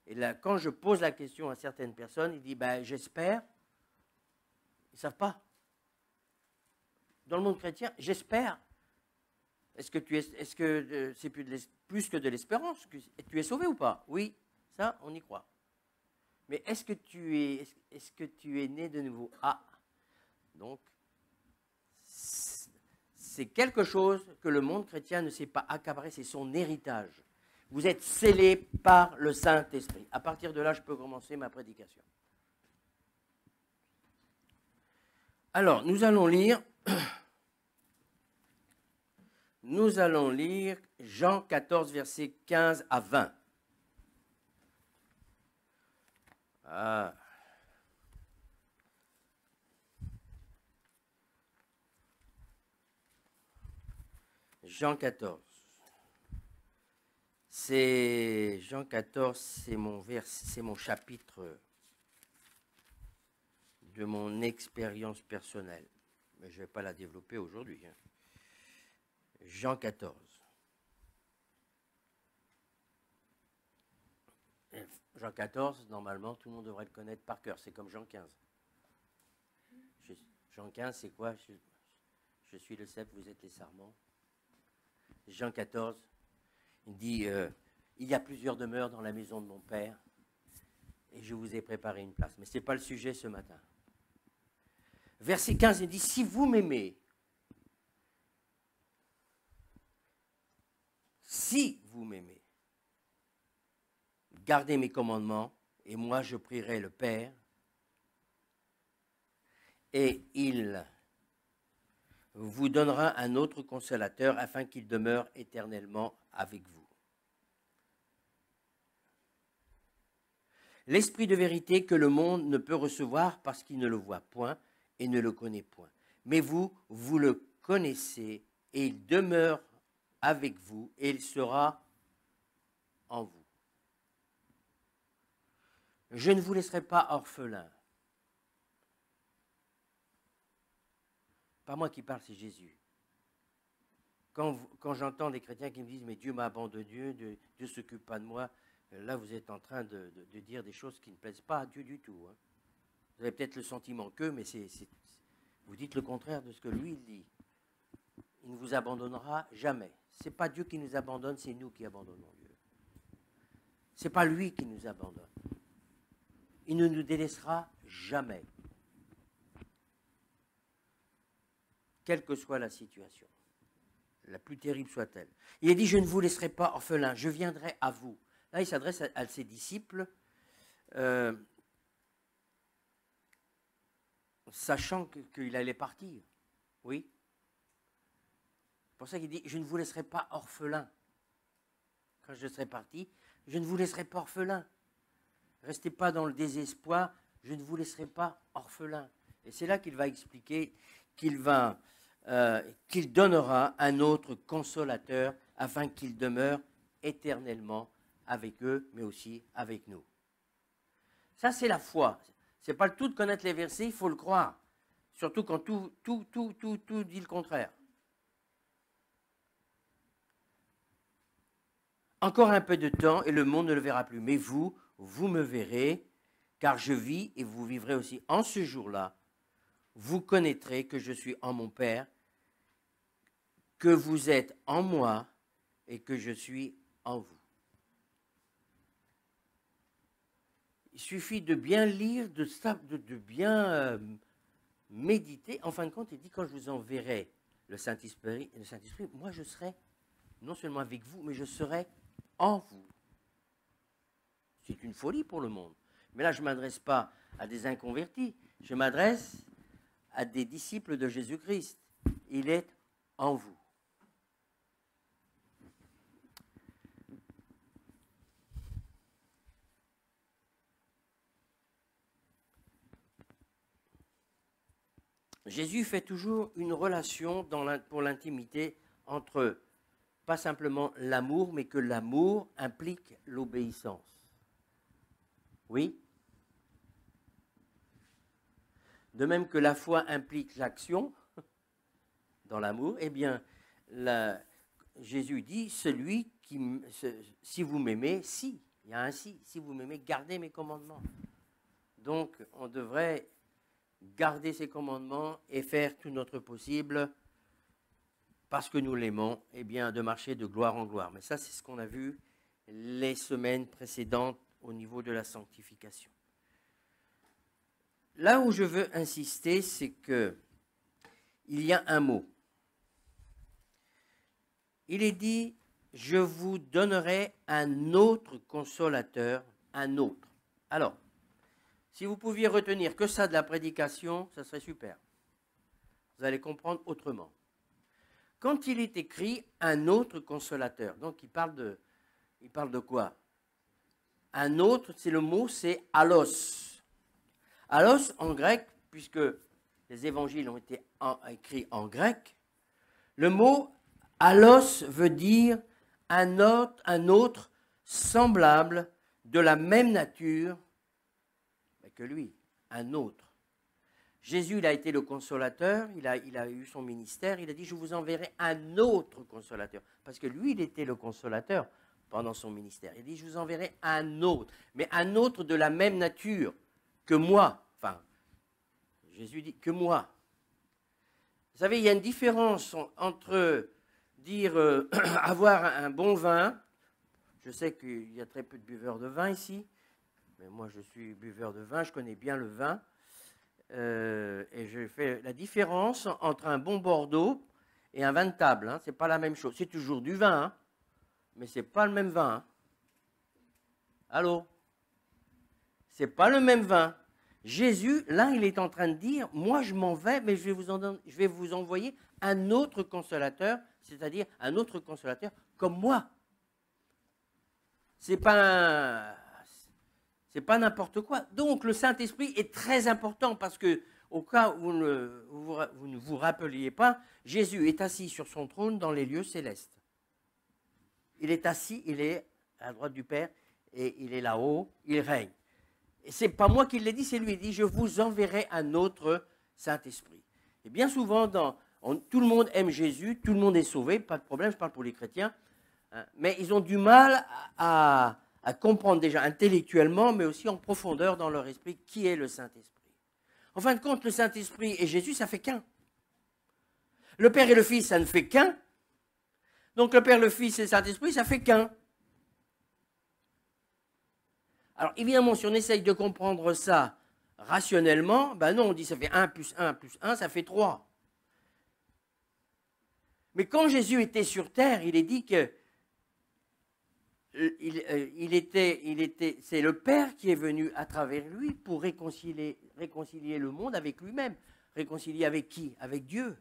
Et là, quand je pose la question à certaines personnes, ils disent ben, j'espère. Ils ne savent pas. Dans le monde chrétien, j'espère. Est-ce que c'est plus que de l'espérance? Tu es sauvé ou pas? Oui, ça, on y croit. Mais est-ce que tu es né de nouveau? Ah, donc, c'est quelque chose que le monde chrétien ne sait pas accaparer, c'est son héritage. Vous êtes scellé par le Saint-Esprit. À partir de là, je peux commencer ma prédication. Alors, nous allons lire Jean 14, versets 15 à 20. Ah. Jean 14. Jean 14, c'est mon chapitre de mon expérience personnelle. Mais je ne vais pas la développer aujourd'hui. Hein. Jean 14. Jean 14, normalement, tout le monde devrait le connaître par cœur. C'est comme Jean 15. Jean 15, c'est quoi? Je suis le cep, vous êtes les sarments. Jean 14, il dit, il y a plusieurs demeures dans la maison de mon Père, et je vous ai préparé une place. Mais ce n'est pas le sujet ce matin. Verset 15, il dit, si vous m'aimez, gardez mes commandements, et moi je prierai le Père, et il vous donnera un autre consolateur afin qu'il demeure éternellement avec vous. L'esprit de vérité que le monde ne peut recevoir parce qu'il ne le voit point et ne le connaît point. Mais vous le connaissez et il demeure avec vous et il sera en vous. Je ne vous laisserai pas orphelins. Pas moi qui parle, c'est Jésus. Quand j'entends des chrétiens qui me disent « mais Dieu m'a abandonné, Dieu ne s'occupe pas de moi », là vous êtes en train de dire des choses qui ne plaisent pas à Dieu du tout. Hein. Vous avez peut-être le sentiment que, mais vous dites le contraire de ce que lui il dit. Il ne vous abandonnera jamais. Ce n'est pas Dieu qui nous abandonne, c'est nous qui abandonnons Dieu. Ce n'est pas lui qui nous abandonne. Il ne nous délaissera jamais. Quelle que soit la situation, la plus terrible soit-elle. Il a dit, je ne vous laisserai pas orphelins, je viendrai à vous. Là, il s'adresse à ses disciples, sachant qu'il allait partir. Oui, C'est pour ça qu'il dit, je ne vous laisserai pas orphelin. Quand je serai parti, je ne vous laisserai pas orphelin. Restez pas dans le désespoir, je ne vous laisserai pas orphelin. Et c'est là qu'il va expliquer qu'il donnera un autre consolateur afin qu'il demeure éternellement avec eux, mais aussi avec nous. Ça, c'est la foi. Ce n'est pas le tout de connaître les versets, il faut le croire. Surtout quand tout dit le contraire. Encore un peu de temps et le monde ne le verra plus. Mais vous me verrez, car je vis et vous vivrez aussi. En ce jour-là, vous connaîtrez que je suis en mon Père, que vous êtes en moi et que je suis en vous. Il suffit de bien lire, de bien méditer. En fin de compte, il dit, quand je vous enverrai le Saint-Esprit, moi je serai non seulement avec vous, mais je serai en vous. C'est une folie pour le monde. Mais là, je ne m'adresse pas à des inconvertis, je m'adresse à des disciples de Jésus-Christ. Il est en vous. Jésus fait toujours une relation pour l'intimité entre, pas simplement l'amour, mais que l'amour implique l'obéissance. Oui? De même que la foi implique l'action dans l'amour, eh bien, Jésus dit, si vous m'aimez, il y a un si vous m'aimez, gardez mes commandements. Donc, on devrait garder ses commandements et faire tout notre possible, parce que nous l'aimons, eh bien, de marcher de gloire en gloire. Mais ça, c'est ce qu'on a vu les semaines précédentes au niveau de la sanctification. Là où je veux insister, c'est qu'il y a un mot. Il est dit, je vous donnerai un autre consolateur, un autre. Alors, si vous pouviez retenir que ça de la prédication, ça serait super. Vous allez comprendre autrement. Quand il est écrit un autre consolateur, donc il parle de quoi? Un autre, c'est le mot, c'est allos. Allos en grec, puisque les évangiles ont été écrits en grec, le mot allos veut dire un autre semblable, de la même nature que lui, un autre. Jésus, il a été le consolateur, il a eu son ministère, il a dit, je vous enverrai un autre consolateur. Parce que lui, il était le consolateur pendant son ministère. Il dit, je vous enverrai un autre, mais un autre de la même nature que moi. Enfin, Jésus dit, que moi. Vous savez, il y a une différence entre dire avoir un bon vin. Je sais qu'il y a très peu de buveurs de vin ici, mais moi je suis buveur de vin, je connais bien le vin. Et je fais la différence entre un bon Bordeaux et un vin de table. Hein. Ce n'est pas la même chose. C'est toujours du vin, hein, mais ce n'est pas le même vin. Hein. Allô? Ce n'est pas le même vin. Jésus, là, il est en train de dire, moi je m'en vais, mais je vais vous envoyer un autre consolateur, c'est-à-dire un autre consolateur comme moi. C'est pas n'importe quoi. Donc le Saint-Esprit est très important parce que, au cas où vous ne vous rappeliez pas, Jésus est assis sur son trône dans les lieux célestes. Il est assis, il est à la droite du Père et il est là-haut, il règne. Et ce n'est pas moi qui l'ai dit, c'est lui qui dit, je vous enverrai un autre Saint-Esprit. Et bien souvent, tout le monde aime Jésus, tout le monde est sauvé, pas de problème, je parle pour les chrétiens, hein, mais ils ont du mal à comprendre déjà intellectuellement, mais aussi en profondeur dans leur esprit, qui est le Saint-Esprit. En fin de compte, le Saint-Esprit et Jésus, ça fait qu'un. Le Père et le Fils, ça ne fait qu'un. Donc le Père, le Fils et le Saint-Esprit, ça fait qu'un. Alors évidemment, si on essaye de comprendre ça rationnellement, ben non, on dit ça fait 1 plus 1 plus 1, ça fait 3. Mais quand Jésus était sur terre, il est dit que c'est le Père qui est venu à travers lui pour réconcilier le monde avec lui-même. Réconcilier avec qui? Avec Dieu.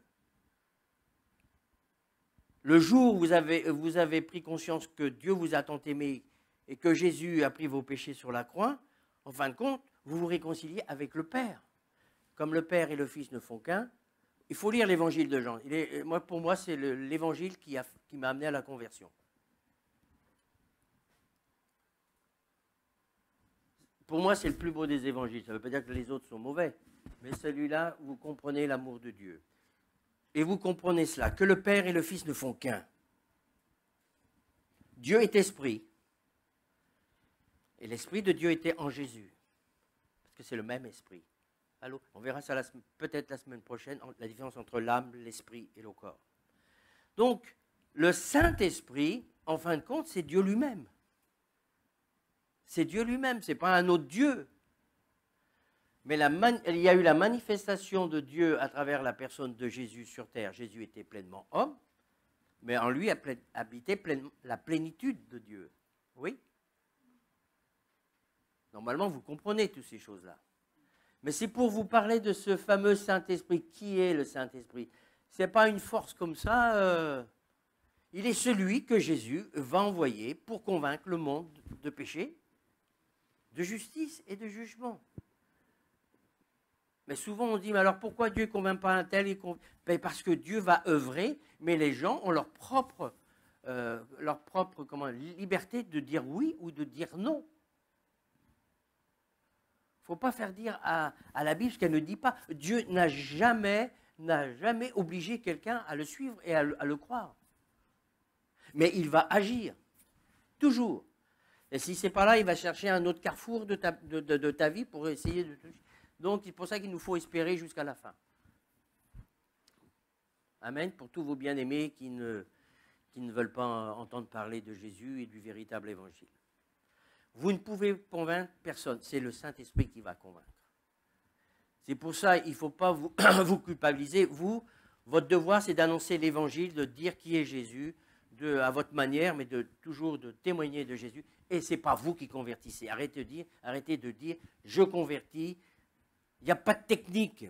Le jour où vous avez pris conscience que Dieu vous a tant aimé et que Jésus a pris vos péchés sur la croix, en fin de compte, vous vous réconciliez avec le Père. Comme le Père et le Fils ne font qu'un, il faut lire l'évangile de Jean. Pour moi, c'est l'évangile qui m'a amené à la conversion. Pour moi, c'est le plus beau des évangiles. Ça ne veut pas dire que les autres sont mauvais, mais celui-là, vous comprenez l'amour de Dieu. Et vous comprenez cela, que le Père et le Fils ne font qu'un. Dieu est esprit. Et l'esprit de Dieu était en Jésus. Parce que c'est le même esprit. Allô, on verra ça peut-être la semaine prochaine, la différence entre l'âme, l'esprit et le corps. Donc, le Saint-Esprit, en fin de compte, c'est Dieu lui-même. C'est Dieu lui-même, ce n'est pas un autre Dieu. Mais il y a eu la manifestation de Dieu à travers la personne de Jésus sur terre. Jésus était pleinement homme, mais en lui habitait la plénitude de Dieu. Oui? Normalement, vous comprenez toutes ces choses-là. Mais c'est pour vous parler de ce fameux Saint-Esprit. Qui est le Saint-Esprit? Ce n'est pas une force comme ça. Il est celui que Jésus va envoyer pour convaincre le monde de péché, de justice et de jugement. Mais souvent on dit, mais alors pourquoi Dieu ne convainc pas un tel? Parce que Dieu va œuvrer, mais les gens ont leur propre liberté de dire oui ou de dire non. Il ne faut pas faire dire à la Bible ce qu'elle ne dit pas. Dieu n'a jamais obligé quelqu'un à le suivre et à le croire. Mais il va agir, toujours. Et si ce n'est pas là, il va chercher un autre carrefour de ta vie pour essayer de... Donc, c'est pour ça qu'il nous faut espérer jusqu'à la fin. Amen. Pour tous vos bien-aimés qui ne veulent pas entendre parler de Jésus et du véritable évangile. Vous ne pouvez convaincre personne. C'est le Saint-Esprit qui va convaincre. C'est pour ça qu'il ne faut pas vous culpabiliser. Votre devoir, c'est d'annoncer l'évangile, de dire qui est Jésus, à votre manière, mais toujours de témoigner de Jésus. Et ce n'est pas vous qui convertissez. Arrêtez de dire, je convertis. Il n'y a pas de technique.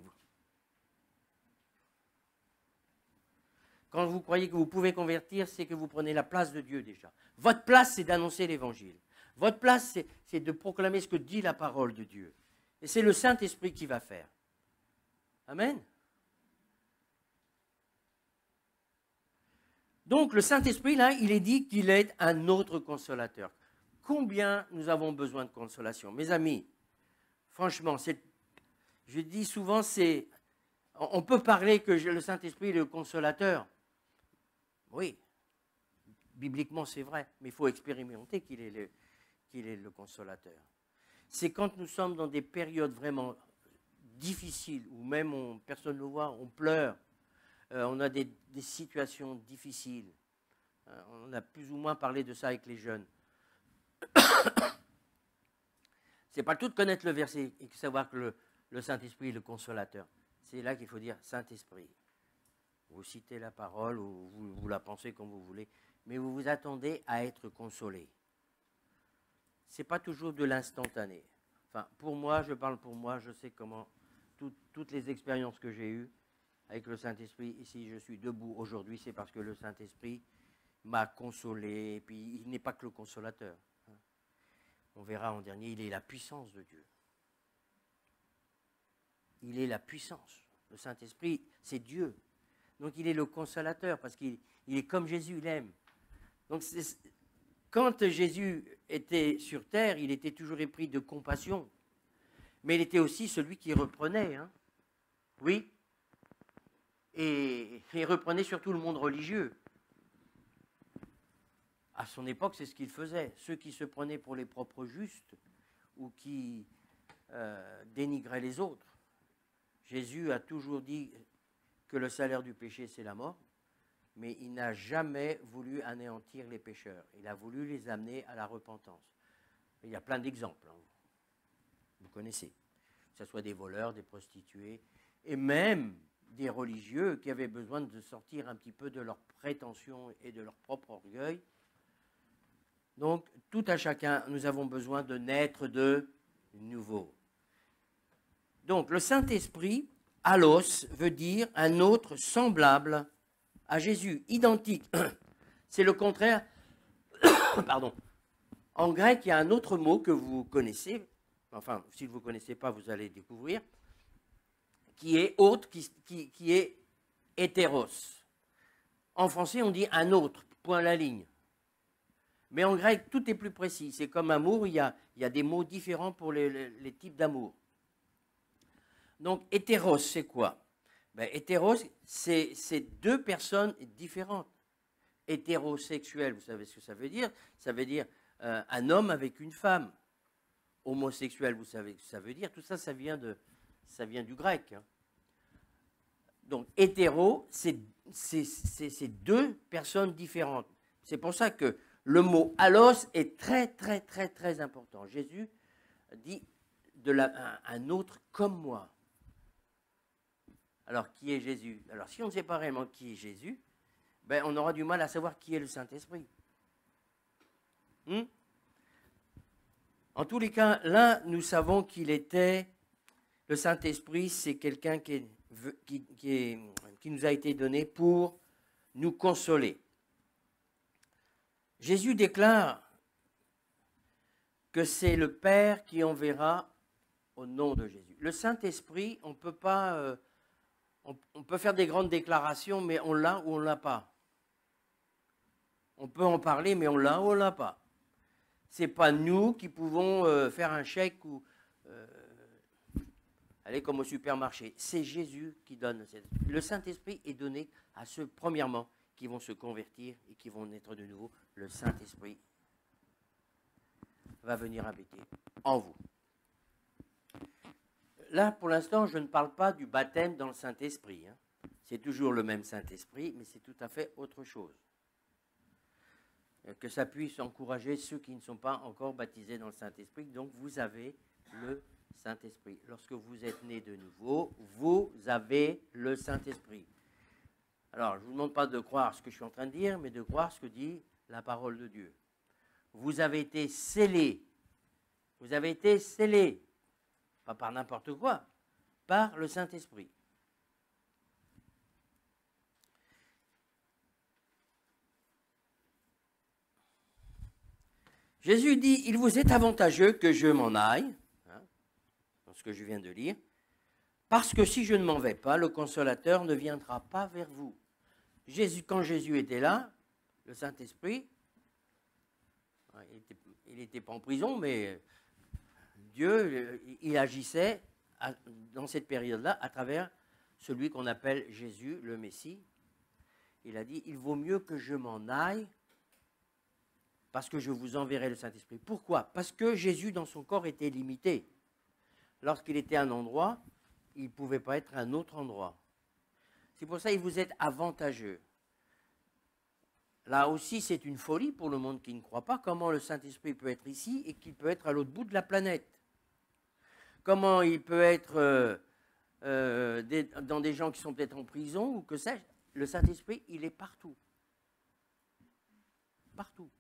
Quand vous croyez que vous pouvez convertir, c'est que vous prenez la place de Dieu déjà. Votre place, c'est d'annoncer l'évangile. Votre place, c'est de proclamer ce que dit la parole de Dieu. Et c'est le Saint-Esprit qui va faire. Amen. Donc, le Saint-Esprit, là, il est dit qu'il est un autre consolateur. Combien nous avons besoin de consolation? Mes amis, franchement, je dis souvent, on peut parler que le Saint-Esprit est le consolateur. Oui, bibliquement c'est vrai, mais il faut expérimenter qu'il est le consolateur. C'est quand nous sommes dans des périodes vraiment difficiles, où même personne ne le voit, on pleure, on a des situations difficiles. On a plus ou moins parlé de ça avec les jeunes. C'est pas tout de connaître le verset et de savoir que le Saint-Esprit est le consolateur. C'est là qu'il faut dire Saint-Esprit. Vous citez la parole ou vous la pensez comme vous voulez, mais vous vous attendez à être consolé. Ce n'est pas toujours de l'instantané. Enfin, pour moi, je parle pour moi, je sais comment, toutes les expériences que j'ai eues avec le Saint-Esprit, et si je suis debout aujourd'hui, c'est parce que le Saint-Esprit m'a consolé, et puis il n'est pas que le consolateur. On verra en dernier, il est la puissance de Dieu. Il est la puissance. Le Saint-Esprit, c'est Dieu. Donc il est le consolateur, parce qu'il est comme Jésus, il aime. Donc quand Jésus était sur terre, il était toujours épris de compassion. Mais il était aussi celui qui reprenait. Hein. Oui. Et il reprenait surtout le monde religieux. À son époque, c'est ce qu'il faisait. Ceux qui se prenaient pour les propres justes ou qui dénigraient les autres. Jésus a toujours dit que le salaire du péché, c'est la mort, mais il n'a jamais voulu anéantir les pécheurs. Il a voulu les amener à la repentance. Il y a plein d'exemples. Hein. Vous connaissez. Que ce soit des voleurs, des prostituées, et même des religieux qui avaient besoin de sortir un petit peu de leur prétention et de leur propre orgueil. Donc, tout à chacun, nous avons besoin de naître de nouveau. Donc, le Saint-Esprit, allos, veut dire un autre semblable à Jésus, identique. C'est le contraire. Pardon. En grec, il y a un autre mot que vous connaissez, enfin, si vous ne connaissez pas, vous allez découvrir, qui est autre, qui est hétéros. En français, on dit un autre, point à la ligne. Mais en grec, tout est plus précis. C'est comme amour, il y a des mots différents pour les types d'amour. Donc, hétéros, c'est quoi? Ben, hétéros, c'est deux personnes différentes. Hétérosexuel, vous savez ce que ça veut dire? Ça veut dire un homme avec une femme. Homosexuel, vous savez ce que ça veut dire? Tout ça, ça vient du grec. Hein. Donc, hétéro, c'est deux personnes différentes. C'est pour ça que le mot allos est très, très, très, très important. Jésus dit un autre comme moi. Alors, qui est Jésus? Alors, si on ne sait pas réellement qui est Jésus, ben, on aura du mal à savoir qui est le Saint-Esprit. En tous les cas, là, nous savons qu'il était... Le Saint-Esprit, c'est quelqu'un qui nous a été donné pour nous consoler. Jésus déclare que c'est le Père qui enverra au nom de Jésus. Le Saint-Esprit, on peut pas... on peut faire des grandes déclarations, mais on l'a ou on ne l'a pas. On peut en parler, mais on l'a ou on ne l'a pas. Ce n'est pas nous qui pouvons faire un chèque ou aller comme au supermarché. C'est Jésus qui donne. Le Saint-Esprit est donné à ceux, premièrement, qui vont se convertir et qui vont naître de nouveau. Le Saint-Esprit va venir habiter en vous. Là, pour l'instant, je ne parle pas du baptême dans le Saint-Esprit. Hein. C'est toujours le même Saint-Esprit, mais c'est tout à fait autre chose. Que ça puisse encourager ceux qui ne sont pas encore baptisés dans le Saint-Esprit. Donc, vous avez le Saint-Esprit. Lorsque vous êtes né de nouveau, vous avez le Saint-Esprit. Alors, je ne vous demande pas de croire ce que je suis en train de dire, mais de croire ce que dit la parole de Dieu. Vous avez été scellés. Vous avez été scellés. Pas par n'importe quoi, par le Saint-Esprit. Jésus dit, il vous est avantageux que je m'en aille, hein, dans ce que je viens de lire, parce que si je ne m'en vais pas, le Consolateur ne viendra pas vers vous. Quand Jésus était là, le Saint-Esprit, il n'était pas en prison, mais Dieu, il agissait dans cette période-là à travers celui qu'on appelle Jésus, le Messie. Il a dit, il vaut mieux que je m'en aille parce que je vous enverrai le Saint-Esprit. Pourquoi? Parce que Jésus, dans son corps, était limité. Lorsqu'il était à un endroit, il ne pouvait pas être à un autre endroit. C'est pour ça qu'il vous est avantageux. Là aussi, c'est une folie pour le monde qui ne croit pas. Comment le Saint-Esprit peut être ici et qu'il peut être à l'autre bout de la planète? Comment il peut être dans des gens qui sont peut-être en prison ou que sais-je? Le Saint-Esprit, il est partout. Partout.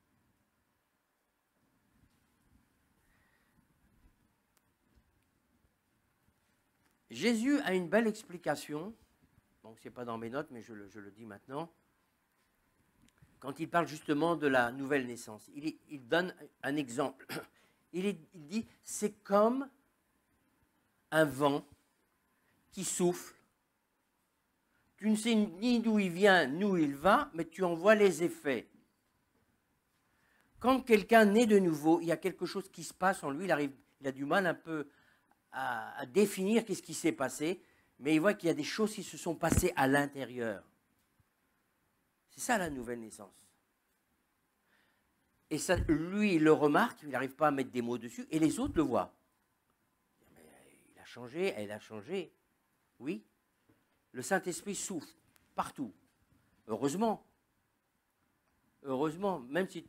Jésus a une belle explication. Donc, ce n'est pas dans mes notes, mais je le dis maintenant. Quand il parle justement de la nouvelle naissance, il donne un exemple. Il dit, c'est comme un vent qui souffle. Tu ne sais ni d'où il vient, ni où il va, mais tu en vois les effets. Quand quelqu'un naît de nouveau, il y a quelque chose qui se passe en lui, il a du mal un peu à définir qu'est-ce qui s'est passé, mais il voit qu'il y a des choses qui se sont passées à l'intérieur. C'est ça la nouvelle naissance. Et ça, lui, il le remarque, il n'arrive pas à mettre des mots dessus, et les autres le voient. Mais il a changé, elle a changé. Oui, le Saint-Esprit souffle partout. Heureusement. Heureusement, même si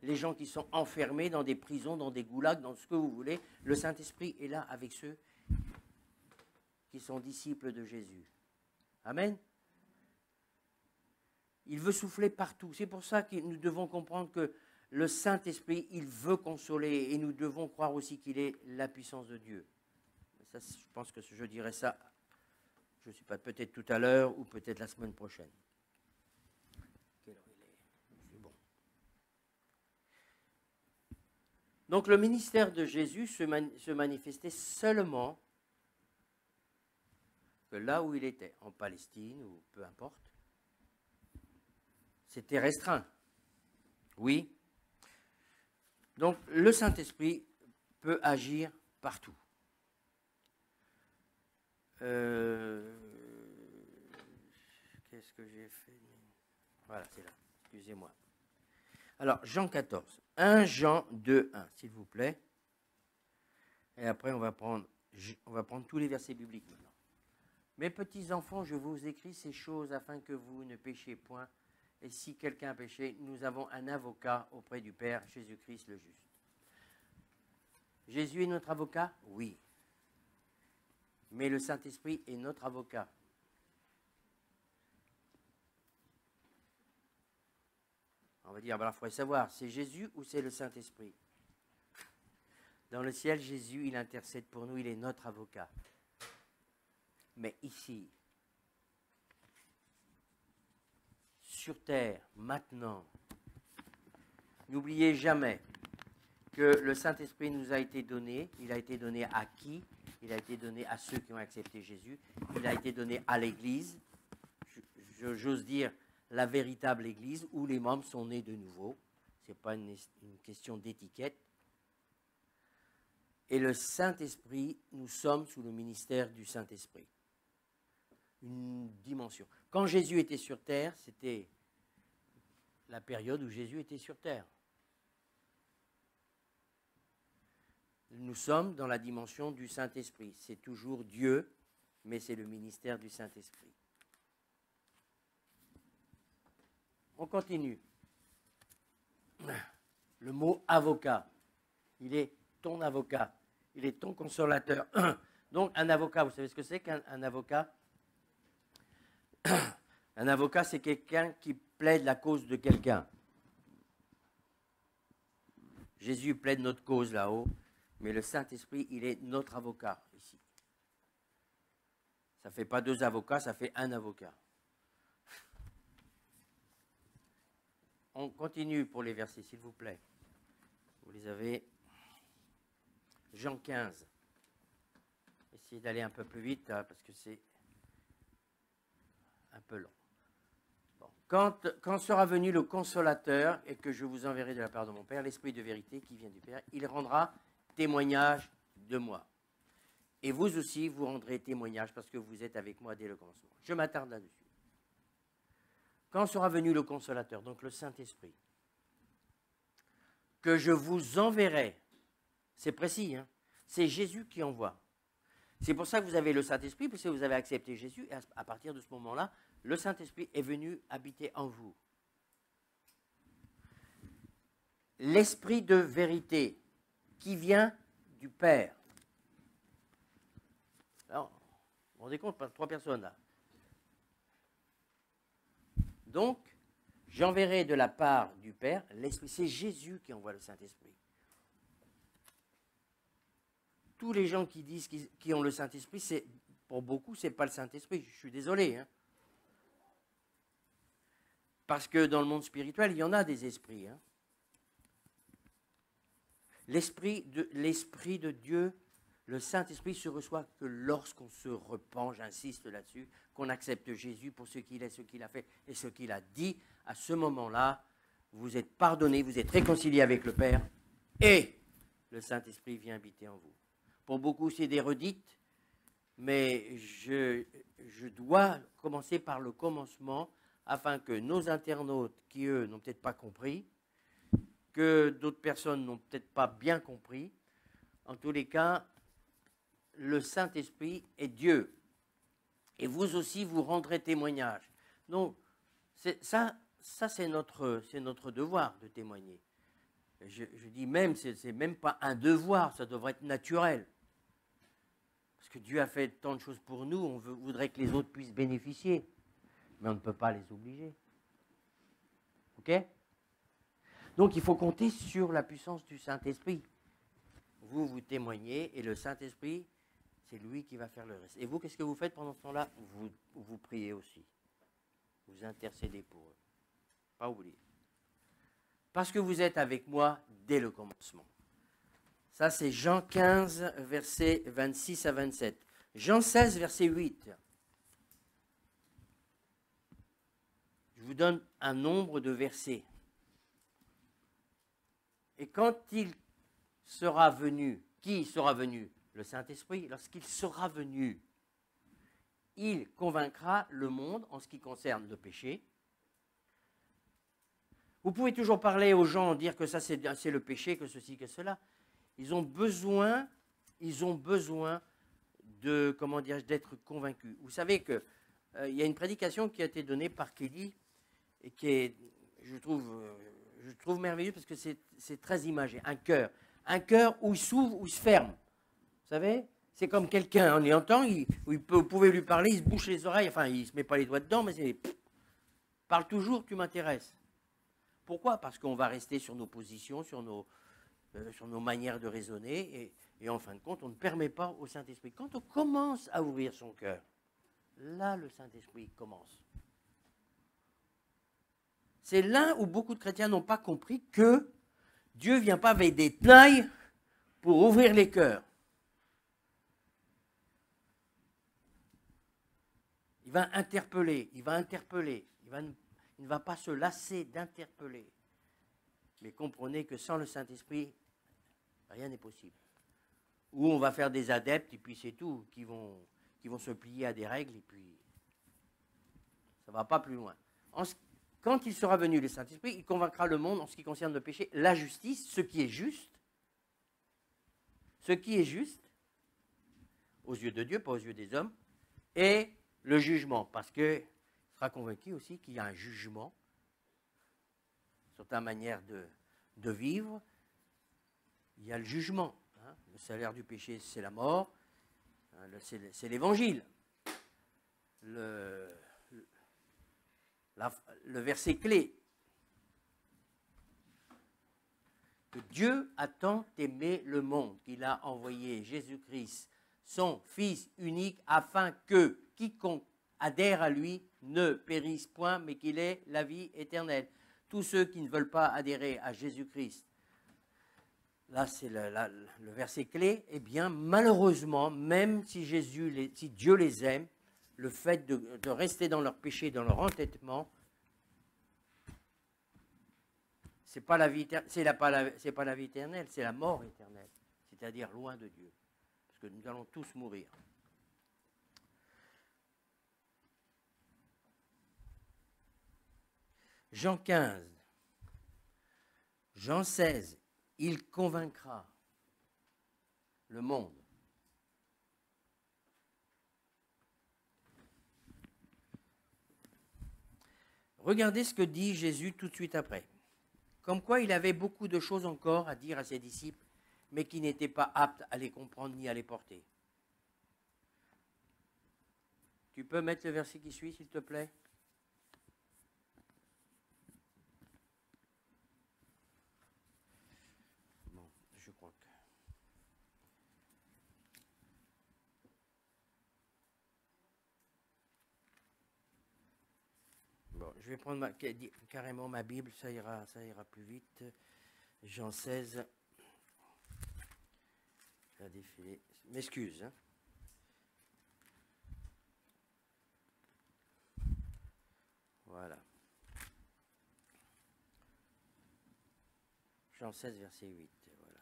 les gens qui sont enfermés dans des prisons, dans des goulags, dans ce que vous voulez, le Saint-Esprit est là avec ceux qui sont disciples de Jésus. Amen. Il veut souffler partout. C'est pour ça que nous devons comprendre que le Saint-Esprit, il veut consoler et nous devons croire aussi qu'il est la puissance de Dieu. Ça, je pense que je dirai ça, je ne sais pas, peut-être tout à l'heure ou peut-être la semaine prochaine. Donc le ministère de Jésus se manifestait seulement que là où il était, en Palestine ou peu importe. C'était restreint. Oui. Donc le Saint-Esprit peut agir partout. Qu'est-ce que j'ai fait? Voilà, c'est là. Excusez-moi. Alors, Jean 14. 1 Jean 2, 1, s'il vous plaît. Et après, on va prendre tous les versets bibliques maintenant. Mes petits enfants, je vous écris ces choses afin que vous ne péchiez point. Et si quelqu'un a péché, nous avons un avocat auprès du Père, Jésus-Christ le juste. Jésus est notre avocat? Oui. Mais le Saint-Esprit est notre avocat. On va dire, alors il faudrait savoir, c'est Jésus ou c'est le Saint-Esprit? Dans le ciel, Jésus, il intercède pour nous, il est notre avocat. Mais ici, sur terre, maintenant, n'oubliez jamais que le Saint-Esprit nous a été donné. Il a été donné à qui? Il a été donné à ceux qui ont accepté Jésus. Il a été donné à l'Église. J'ose dire la véritable Église où les membres sont nés de nouveau. Ce n'est pas une question d'étiquette. Et le Saint-Esprit, nous sommes sous le ministère du Saint-Esprit. Une dimension. Quand Jésus était sur terre, c'était la période où Jésus était sur terre. Nous sommes dans la dimension du Saint-Esprit. C'est toujours Dieu, mais c'est le ministère du Saint-Esprit. On continue. Le mot avocat, il est ton avocat, il est ton consolateur. Donc un avocat, vous savez ce que c'est qu'un avocat? Un avocat, c'est quelqu'un qui plaide la cause de quelqu'un. Jésus plaide notre cause là-haut, mais le Saint-Esprit, il est notre avocat ici. Ça ne fait pas deux avocats, ça fait un avocat. On continue pour les versets, s'il vous plaît. Vous les avez. Jean 15. Essayez d'aller un peu plus vite, hein, parce que c'est un peu long. Bon. Quand sera venu le consolateur, et que je vous enverrai de la part de mon Père, l'Esprit de vérité qui vient du Père, il rendra témoignage de moi. Et vous aussi, vous rendrez témoignage, parce que vous êtes avec moi dès le commencement. Je m'attarde là-dessus. Quand sera venu le consolateur, donc le Saint-Esprit, que je vous enverrai, c'est précis, hein, c'est Jésus qui envoie. C'est pour ça que vous avez le Saint-Esprit, parce que vous avez accepté Jésus, et à partir de ce moment-là, le Saint-Esprit est venu habiter en vous. L'Esprit de vérité qui vient du Père. Alors, vous vous rendez compte, trois personnes là. Donc, j'enverrai de la part du Père l'Esprit. C'est Jésus qui envoie le Saint-Esprit. Tous les gens qui disent qu'ils ont le Saint-Esprit, pour beaucoup, ce n'est pas le Saint-Esprit. Je suis désolé. Hein. Parce que dans le monde spirituel, il y en a des esprits. Hein. L'Esprit de Dieu, le Saint-Esprit se reçoit que lorsqu'on se repent, j'insiste là-dessus, qu'on accepte Jésus pour ce qu'il est, ce qu'il a fait et ce qu'il a dit. À ce moment-là, vous êtes pardonné, vous êtes réconcilié avec le Père et le Saint-Esprit vient habiter en vous. Pour beaucoup, c'est des redites, mais je dois commencer par le commencement afin que nos internautes, qui eux n'ont peut-être pas compris, que d'autres personnes n'ont peut-être pas bien compris, en tous les cas, le Saint-Esprit est Dieu. Et vous aussi, vous rendrez témoignage. Donc, ça c'est notre devoir de témoigner. Je dis même, c'est même pas un devoir, ça devrait être naturel. Parce que Dieu a fait tant de choses pour nous, on voudrait que les autres puissent bénéficier. Mais on ne peut pas les obliger. OK? Donc, il faut compter sur la puissance du Saint-Esprit. Vous témoignez et le Saint-Esprit, c'est lui qui va faire le reste. Et vous, qu'est-ce que vous faites pendant ce temps-là? Vous priez aussi. Vous intercédez pour eux. Pas oublier. Parce que vous êtes avec moi dès le commencement. Ça, c'est Jean 15, versets 26 à 27. Jean 16, verset 8. Je vous donne un nombre de versets. Et quand il sera venu, qui sera venu? Le Saint-Esprit. Lorsqu'il sera venu, il convaincra le monde en ce qui concerne le péché. Vous pouvez toujours parler aux gens, dire que ça c'est le péché, que ceci, que cela. Ils ont besoin de, comment dire, d'être convaincus. Vous savez qu'il y a une prédication qui a été donnée par Kelly et qui est, je trouve merveilleuse parce que c'est très imagé. Un cœur où il s'ouvre, où il se ferme. Vous savez, c'est comme quelqu'un, on y entend, vous pouvez lui parler, il se bouche les oreilles, enfin il ne se met pas les doigts dedans, mais c'est parle toujours, tu m'intéresses. Pourquoi? Parce qu'on va rester sur nos positions, sur nos manières de raisonner, et en fin de compte, on ne permet pas au Saint-Esprit. Quand on commence à ouvrir son cœur, là, le Saint-Esprit commence. C'est là où beaucoup de chrétiens n'ont pas compris que Dieu ne vient pas avec des tenailles pour ouvrir les cœurs. Il va interpeller, il ne va pas se lasser d'interpeller. Mais comprenez que sans le Saint-Esprit, rien n'est possible. Ou on va faire des adeptes, et puis c'est tout, qui vont se plier à des règles, et puis ça ne va pas plus loin. Quand il sera venu, le Saint-Esprit, il convaincra le monde en ce qui concerne le péché, la justice, ce qui est juste, aux yeux de Dieu, pas aux yeux des hommes, et le jugement, parce qu'il sera convaincu aussi qu'il y a un jugement sur ta manière de vivre. Il y a le jugement. Hein. Le salaire du péché, c'est la mort. Hein, c'est l'évangile. Le verset clé. Que Dieu a tant aimé le monde qu'il a envoyé Jésus-Christ, son Fils unique, afin que quiconque adhère à lui ne périsse point, mais qu'il ait la vie éternelle. Tous ceux qui ne veulent pas adhérer à Jésus-Christ, là c'est le verset clé, eh bien malheureusement, même si Dieu les aime, le fait de rester dans leur péché, dans leur entêtement, c'est pas la vie éternelle, c'est la mort éternelle, c'est-à-dire loin de Dieu, parce que nous allons tous mourir. Jean 15, Jean 16, il convaincra le monde. Regardez ce que dit Jésus tout de suite après. Comme quoi il avait beaucoup de choses encore à dire à ses disciples, mais qui n'étaient pas aptes à les comprendre ni à les porter. Tu peux mettre le verset qui suit, s'il te plaît ? Bon, je crois que... Bon, je vais prendre carrément ma Bible, ça ira plus vite. Jean 16. Ça a défilé. M'excuse. Hein. Voilà. Jean 16, verset 8. Voilà.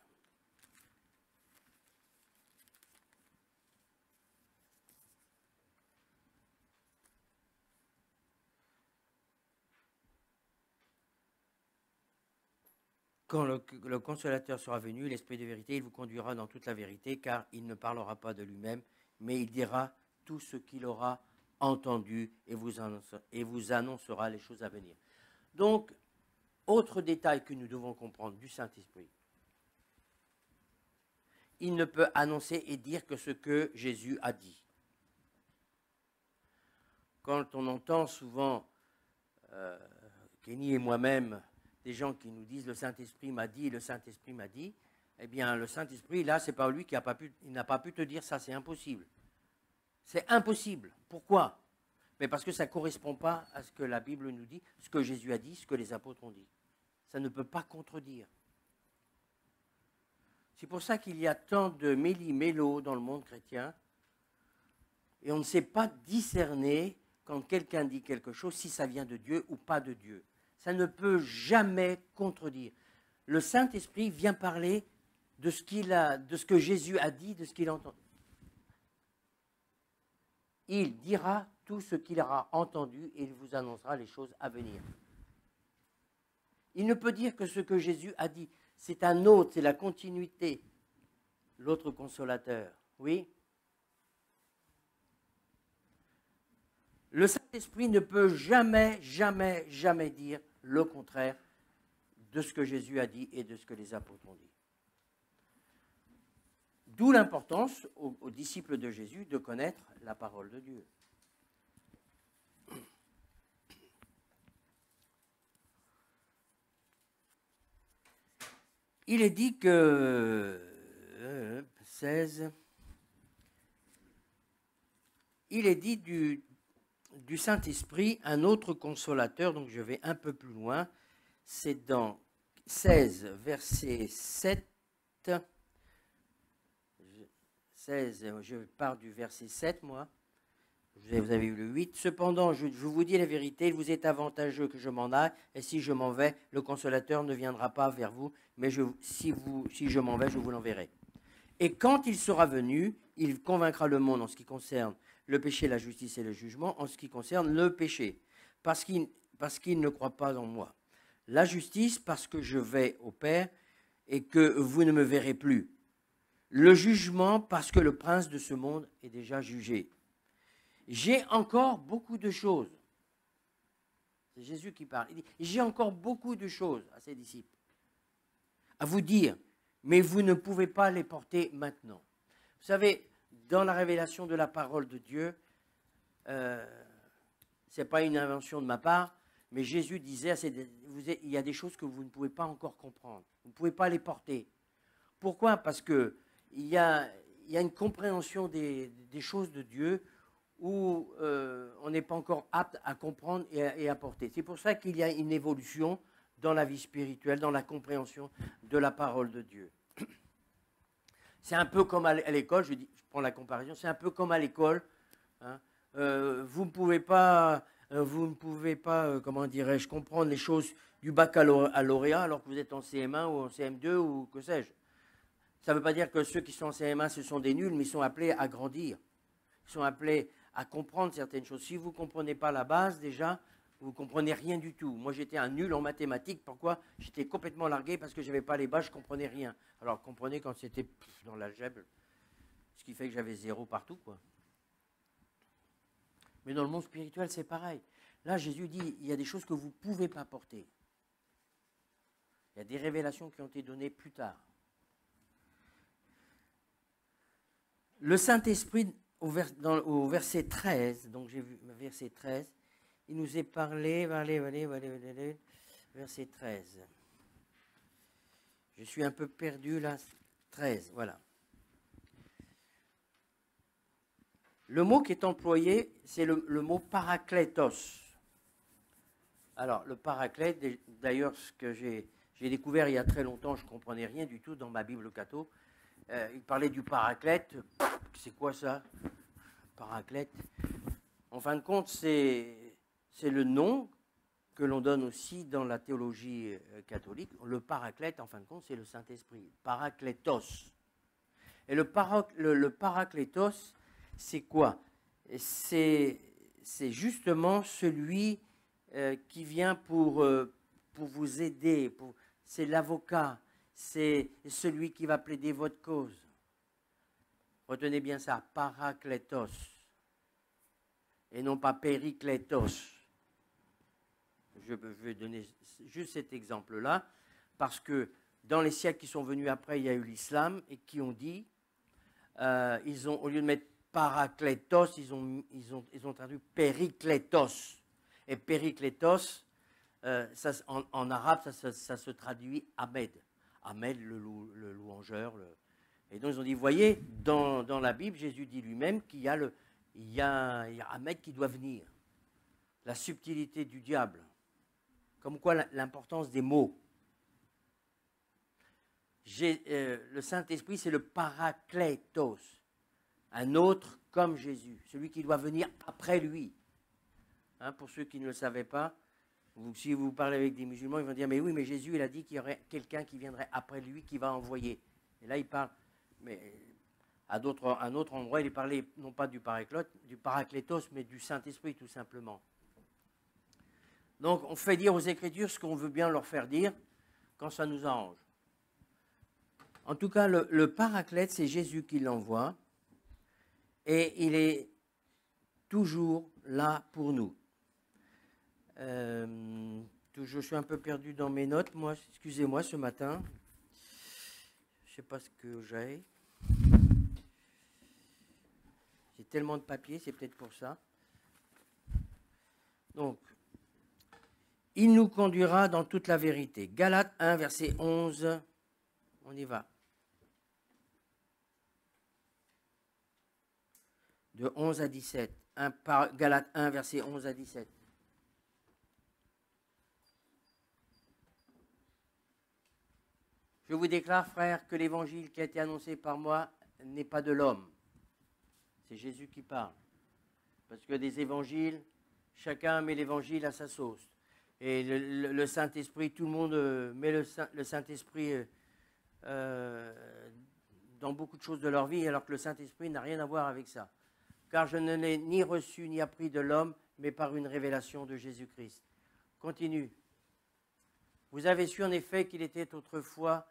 Quand le consolateur sera venu, l'Esprit de vérité, il vous conduira dans toute la vérité, car il ne parlera pas de lui-même, mais il dira tout ce qu'il aura entendu et vous annoncera les choses à venir. Donc, autre détail que nous devons comprendre du Saint-Esprit. Il ne peut annoncer et dire que ce que Jésus a dit. Quand on entend souvent, Kenny et moi-même, des gens qui nous disent « le Saint-Esprit m'a dit, le Saint-Esprit m'a dit », eh bien, le Saint-Esprit, là, c'est pas lui qui n'a pas pu te dire ça, c'est impossible. C'est impossible. Pourquoi? Mais parce que ça ne correspond pas à ce que la Bible nous dit, ce que Jésus a dit, ce que les apôtres ont dit. Ça ne peut pas contredire. C'est pour ça qu'il y a tant de méli-mélo dans le monde chrétien. Et on ne sait pas discerner quand quelqu'un dit quelque chose, si ça vient de Dieu ou pas de Dieu. Ça ne peut jamais contredire. Le Saint-Esprit vient parler de ce que Jésus a dit, de ce qu'il a entendu. Il dira tout ce qu'il aura entendu et il vous annoncera les choses à venir. Il ne peut dire que ce que Jésus a dit. C'est un autre, c'est la continuité. L'autre consolateur, oui. Le Saint-Esprit ne peut jamais, jamais, jamais dire le contraire de ce que Jésus a dit et de ce que les apôtres ont dit. D'où l'importance aux disciples de Jésus de connaître la parole de Dieu. Il est dit que 16, il est dit du Saint-Esprit un autre consolateur, donc je vais un peu plus loin, c'est dans 16, verset 7. 16, je pars du verset 7, moi. Vous avez eu le 8. Cependant, je vous dis la vérité, il vous est avantageux que je m'en aille, et si je m'en vais, le consolateur ne viendra pas vers vous, mais si je m'en vais, je vous l'enverrai. Et quand il sera venu, il convaincra le monde en ce qui concerne le péché, la justice et le jugement, en ce qui concerne le péché, parce qu'il ne croit pas en moi. La justice, parce que je vais au Père et que vous ne me verrez plus. Le jugement, parce que le prince de ce monde est déjà jugé. J'ai encore beaucoup de choses. C'est Jésus qui parle. Il dit, j'ai encore beaucoup de choses à ses disciples à vous dire, mais vous ne pouvez pas les porter maintenant. Vous savez, dans la révélation de la parole de Dieu, ce n'est pas une invention de ma part, mais Jésus disait, il y a des choses que vous ne pouvez pas encore comprendre. Vous ne pouvez pas les porter. Pourquoi? Parce qu'il y a une compréhension des choses de Dieu où on n'est pas encore apte à comprendre et à porter. C'est pour ça qu'il y a une évolution dans la vie spirituelle, dans la compréhension de la parole de Dieu. C'est un peu comme à l'école, je prends la comparaison, c'est un peu comme à l'école. Hein. Vous ne pouvez pas, comment dirais-je, comprendre les choses du baccalauréat alors que vous êtes en CM1 ou en CM2 ou que sais-je. Ça ne veut pas dire que ceux qui sont en CM1, ce sont des nuls, mais ils sont appelés à grandir. Ils sont appelés à comprendre certaines choses. Si vous ne comprenez pas la base, déjà, vous ne comprenez rien du tout. Moi, j'étais un nul en mathématiques. Pourquoi? J'étais complètement largué parce que je n'avais pas les bases, je ne comprenais rien. Alors, comprenez quand c'était dans l'algèbre, ce qui fait que j'avais 0 partout, quoi. Mais dans le monde spirituel, c'est pareil. Là, Jésus dit, il y a des choses que vous ne pouvez pas porter. Il y a des révélations qui ont été données plus tard. Le Saint-Esprit, au verset 13, donc j'ai vu verset 13, il nous est parlé, verset 13. Je suis un peu perdu là, 13, voilà. Le mot qui est employé, c'est le mot parakletos. Alors, le paraclète, d'ailleurs, ce que j'ai découvert il y a très longtemps, je ne comprenais rien du tout dans ma Bible catho. Il parlait du paraclète. C'est quoi ça? Paraclète. En fin de compte, c'est le nom que l'on donne aussi dans la théologie catholique. Le paraclète, en fin de compte, c'est le Saint-Esprit. Parakletos. Et le parakletos, c'est quoi? C'est justement celui qui vient pour vous aider. C'est l'avocat. C'est celui qui va plaider votre cause. Retenez bien ça, parakletos, et non pas périkletos. Je vais donner juste cet exemple-là, parce que dans les siècles qui sont venus après, il y a eu l'islam, et qui ont dit, au lieu de mettre parakletos, ils ont traduit périkletos. Et périkletos, en arabe, ça se traduit Ahmed. Ahmed, le louangeur. Et donc, ils ont dit, voyez, dans la Bible, Jésus dit lui-même qu'il y a Ahmed qui doit venir. La subtilité du diable. Comme quoi, l'importance des mots. Le Saint-Esprit, c'est le parakletos, un autre comme Jésus, celui qui doit venir après lui. Hein, pour ceux qui ne le savaient pas, si vous parlez avec des musulmans, ils vont dire, mais oui, mais Jésus, il a dit qu'il y aurait quelqu'un qui viendrait après lui, qui va envoyer. Et là, il parle, mais à un autre endroit, il parlait non pas du parakletos, mais du Saint-Esprit, tout simplement. Donc, on fait dire aux Écritures ce qu'on veut bien leur faire dire quand ça nous arrange. En tout cas, le paraclète, c'est Jésus qui l'envoie, et il est toujours là pour nous. Je suis un peu perdu dans mes notes, moi, excusez-moi, ce matin. Je ne sais pas ce que j'ai. J'ai tellement de papier, c'est peut-être pour ça. Donc, il nous conduira dans toute la vérité. Galates 1, verset 11. On y va. De 11 à 17. Galates 1, verset 11 à 17. Je vous déclare, frères, que l'évangile qui a été annoncé par moi n'est pas de l'homme. C'est Jésus qui parle. Parce que des évangiles, chacun met l'évangile à sa sauce. Et le Saint-Esprit, tout le monde met le Saint-Esprit dans beaucoup de choses de leur vie, alors que le Saint-Esprit n'a rien à voir avec ça. Car je ne l'ai ni reçu ni appris de l'homme, mais par une révélation de Jésus-Christ. Continue. Vous avez su en effet qu'il était autrefois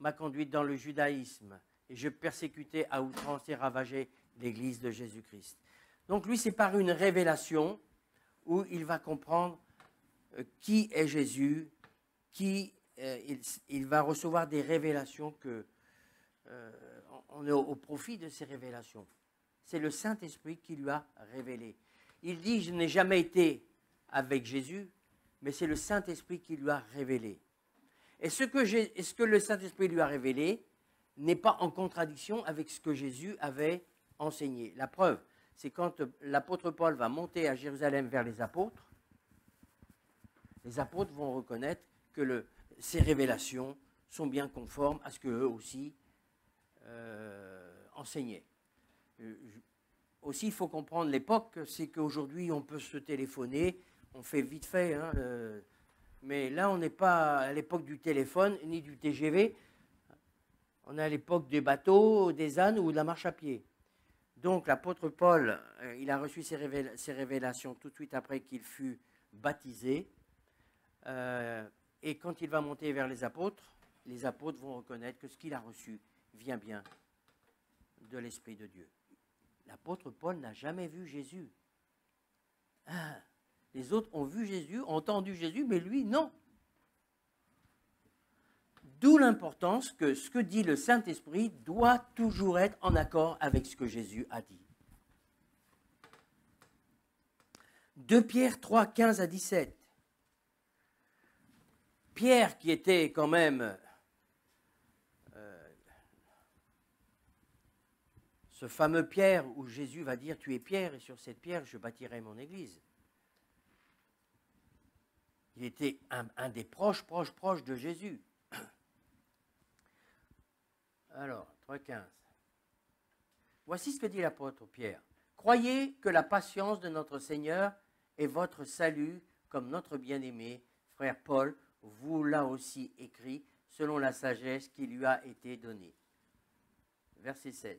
ma conduite dans le judaïsme, et je persécutais à outrance et ravageais l'Église de Jésus-Christ. Donc lui, c'est par une révélation où il va comprendre qui est Jésus, il va recevoir des révélations on est au profit de ces révélations. C'est le Saint-Esprit qui lui a révélé. Il dit, je n'ai jamais été avec Jésus, mais c'est le Saint-Esprit qui lui a révélé. Et ce que le Saint-Esprit lui a révélé n'est pas en contradiction avec ce que Jésus avait enseigné. La preuve, c'est quand l'apôtre Paul va monter à Jérusalem vers les apôtres vont reconnaître que ces révélations sont bien conformes à ce qu'eux aussi enseignaient. Aussi, il faut comprendre l'époque, c'est qu'aujourd'hui, on peut se téléphoner, on fait vite fait, hein, mais là, on n'est pas à l'époque du téléphone ni du TGV, on est à l'époque des bateaux, des ânes ou de la marche à pied. Donc, l'apôtre Paul, il a reçu ces révélations tout de suite après qu'il fut baptisé, et quand il va monter vers les apôtres vont reconnaître que ce qu'il a reçu vient bien de l'Esprit de Dieu. L'apôtre Paul n'a jamais vu Jésus. Ah, les autres ont vu Jésus, ont entendu Jésus, mais lui, non. D'où l'importance que ce que dit le Saint-Esprit doit toujours être en accord avec ce que Jésus a dit. 2 Pierre 3, 15 à 17. Pierre, qui était quand même ce fameux Pierre où Jésus va dire « Tu es Pierre, et sur cette pierre, je bâtirai mon église ». Il était un des proches de Jésus. Alors, 3,15. Voici ce que dit l'apôtre Pierre. « Croyez que la patience de notre Seigneur est votre salut, comme notre bien-aimé frère Paul vous l'a aussi écrit, selon la sagesse qui lui a été donnée. » Verset 16.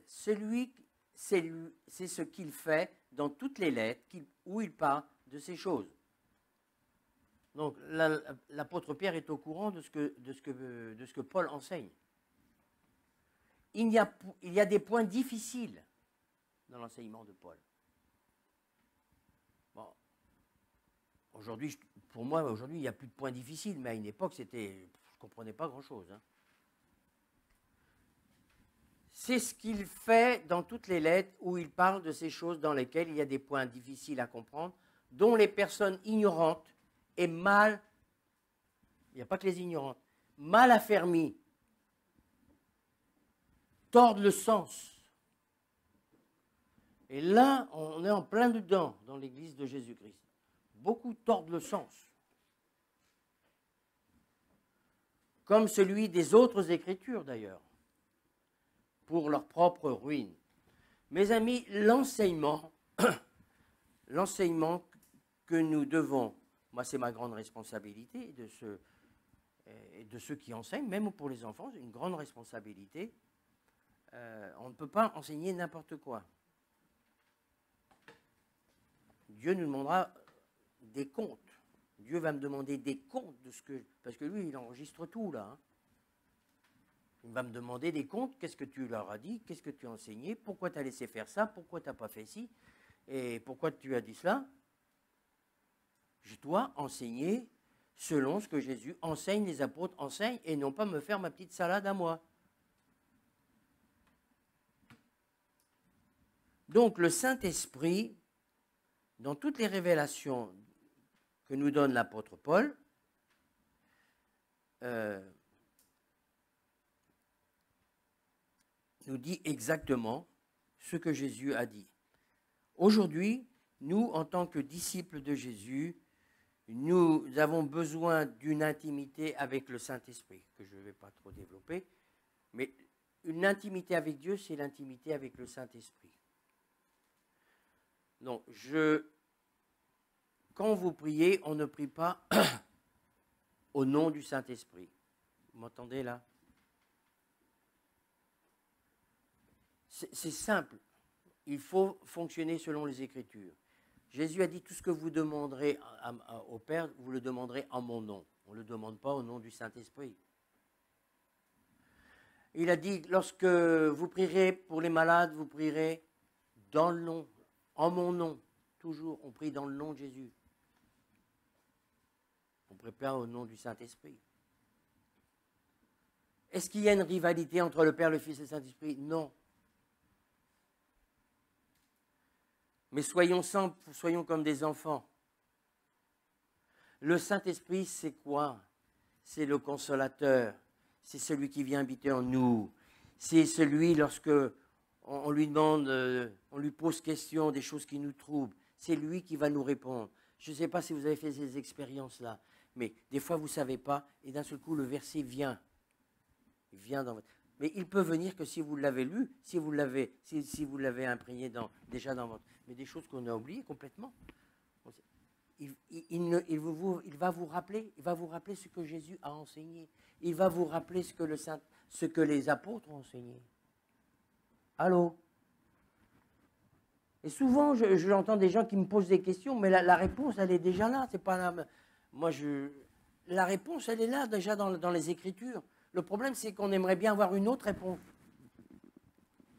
C'est ce qu'il fait dans toutes les lettres où il parle de ces choses. Donc, l'apôtre Pierre est au courant de ce que Paul enseigne. Il y a des points difficiles dans l'enseignement de Paul. Bon, aujourd'hui, pour moi, aujourd'hui, il n'y a plus de points difficiles, mais à une époque, je ne comprenais pas grand-chose. Hein. C'est ce qu'il fait dans toutes les lettres où il parle de ces choses dans lesquelles il y a des points difficiles à comprendre, dont les personnes ignorantes et mal, il n'y a pas que les ignorantes, mal affermies, tordent le sens. Et là, on est en plein dedans dans l'Église de Jésus-Christ. Beaucoup tordent le sens. comme celui des autres Écritures d'ailleurs, pour leur propre ruine. Mes amis, l'enseignement que nous devons, moi c'est ma grande responsabilité, de ceux qui enseignent, même pour les enfants, c'est une grande responsabilité. On ne peut pas enseigner n'importe quoi. Dieu nous demandera des comptes. Dieu va me demander des comptes de ce que... Parce que lui, il enregistre tout, là. Hein. Il va me demander des comptes. Qu'est-ce que tu leur as dit? Qu'est-ce que tu as enseigné? Pourquoi tu as laissé faire ça? Pourquoi tu n'as pas fait ci? Et pourquoi tu as dit cela? Je dois enseigner selon ce que Jésus enseigne, les apôtres enseignent, et non pas me faire ma petite salade à moi. Donc, le Saint-Esprit, dans toutes les révélations que nous donne l'apôtre Paul, nous dit exactement ce que Jésus a dit. Aujourd'hui, nous, en tant que disciples de Jésus, nous avons besoin d'une intimité avec le Saint-Esprit, que je ne vais pas trop développer, mais une intimité avec Dieu, c'est l'intimité avec le Saint-Esprit. Donc, quand vous priez, on ne prie pas au nom du Saint-Esprit. Vous m'entendez là? C'est simple. Il faut fonctionner selon les Écritures. Jésus a dit, tout ce que vous demanderez au Père, vous le demanderez en mon nom. On ne le demande pas au nom du Saint-Esprit. Il a dit, lorsque vous prierez pour les malades, vous prierez dans le nom, en mon nom. Toujours, on prie dans le nom de Jésus. On ne prie pas au nom du Saint-Esprit. Est-ce qu'il y a une rivalité entre le Père, le Fils et le Saint-Esprit? Non. Mais soyons simples, soyons comme des enfants. Le Saint-Esprit, c'est quoi? C'est le consolateur. C'est celui qui vient habiter en nous. C'est celui, lorsque on lui demande, on lui pose question, des choses qui nous troublent, c'est lui qui va nous répondre. Je ne sais pas si vous avez fait ces expériences-là, mais des fois, vous ne savez pas, et d'un seul coup, le verset vient. Il vient dans votre... Mais il peut venir que si vous l'avez lu, si vous l'avez imprégné déjà dans votre... Mais des choses qu'on a oubliées complètement. Il va vous rappeler ce que Jésus a enseigné. Il va vous rappeler ce que les apôtres ont enseigné. Allô? Et souvent, j'entends des gens qui me posent des questions, mais la réponse, elle est déjà là. C'est pas la... La réponse, elle est là déjà dans les Écritures. Le problème, c'est qu'on aimerait bien avoir une autre réponse.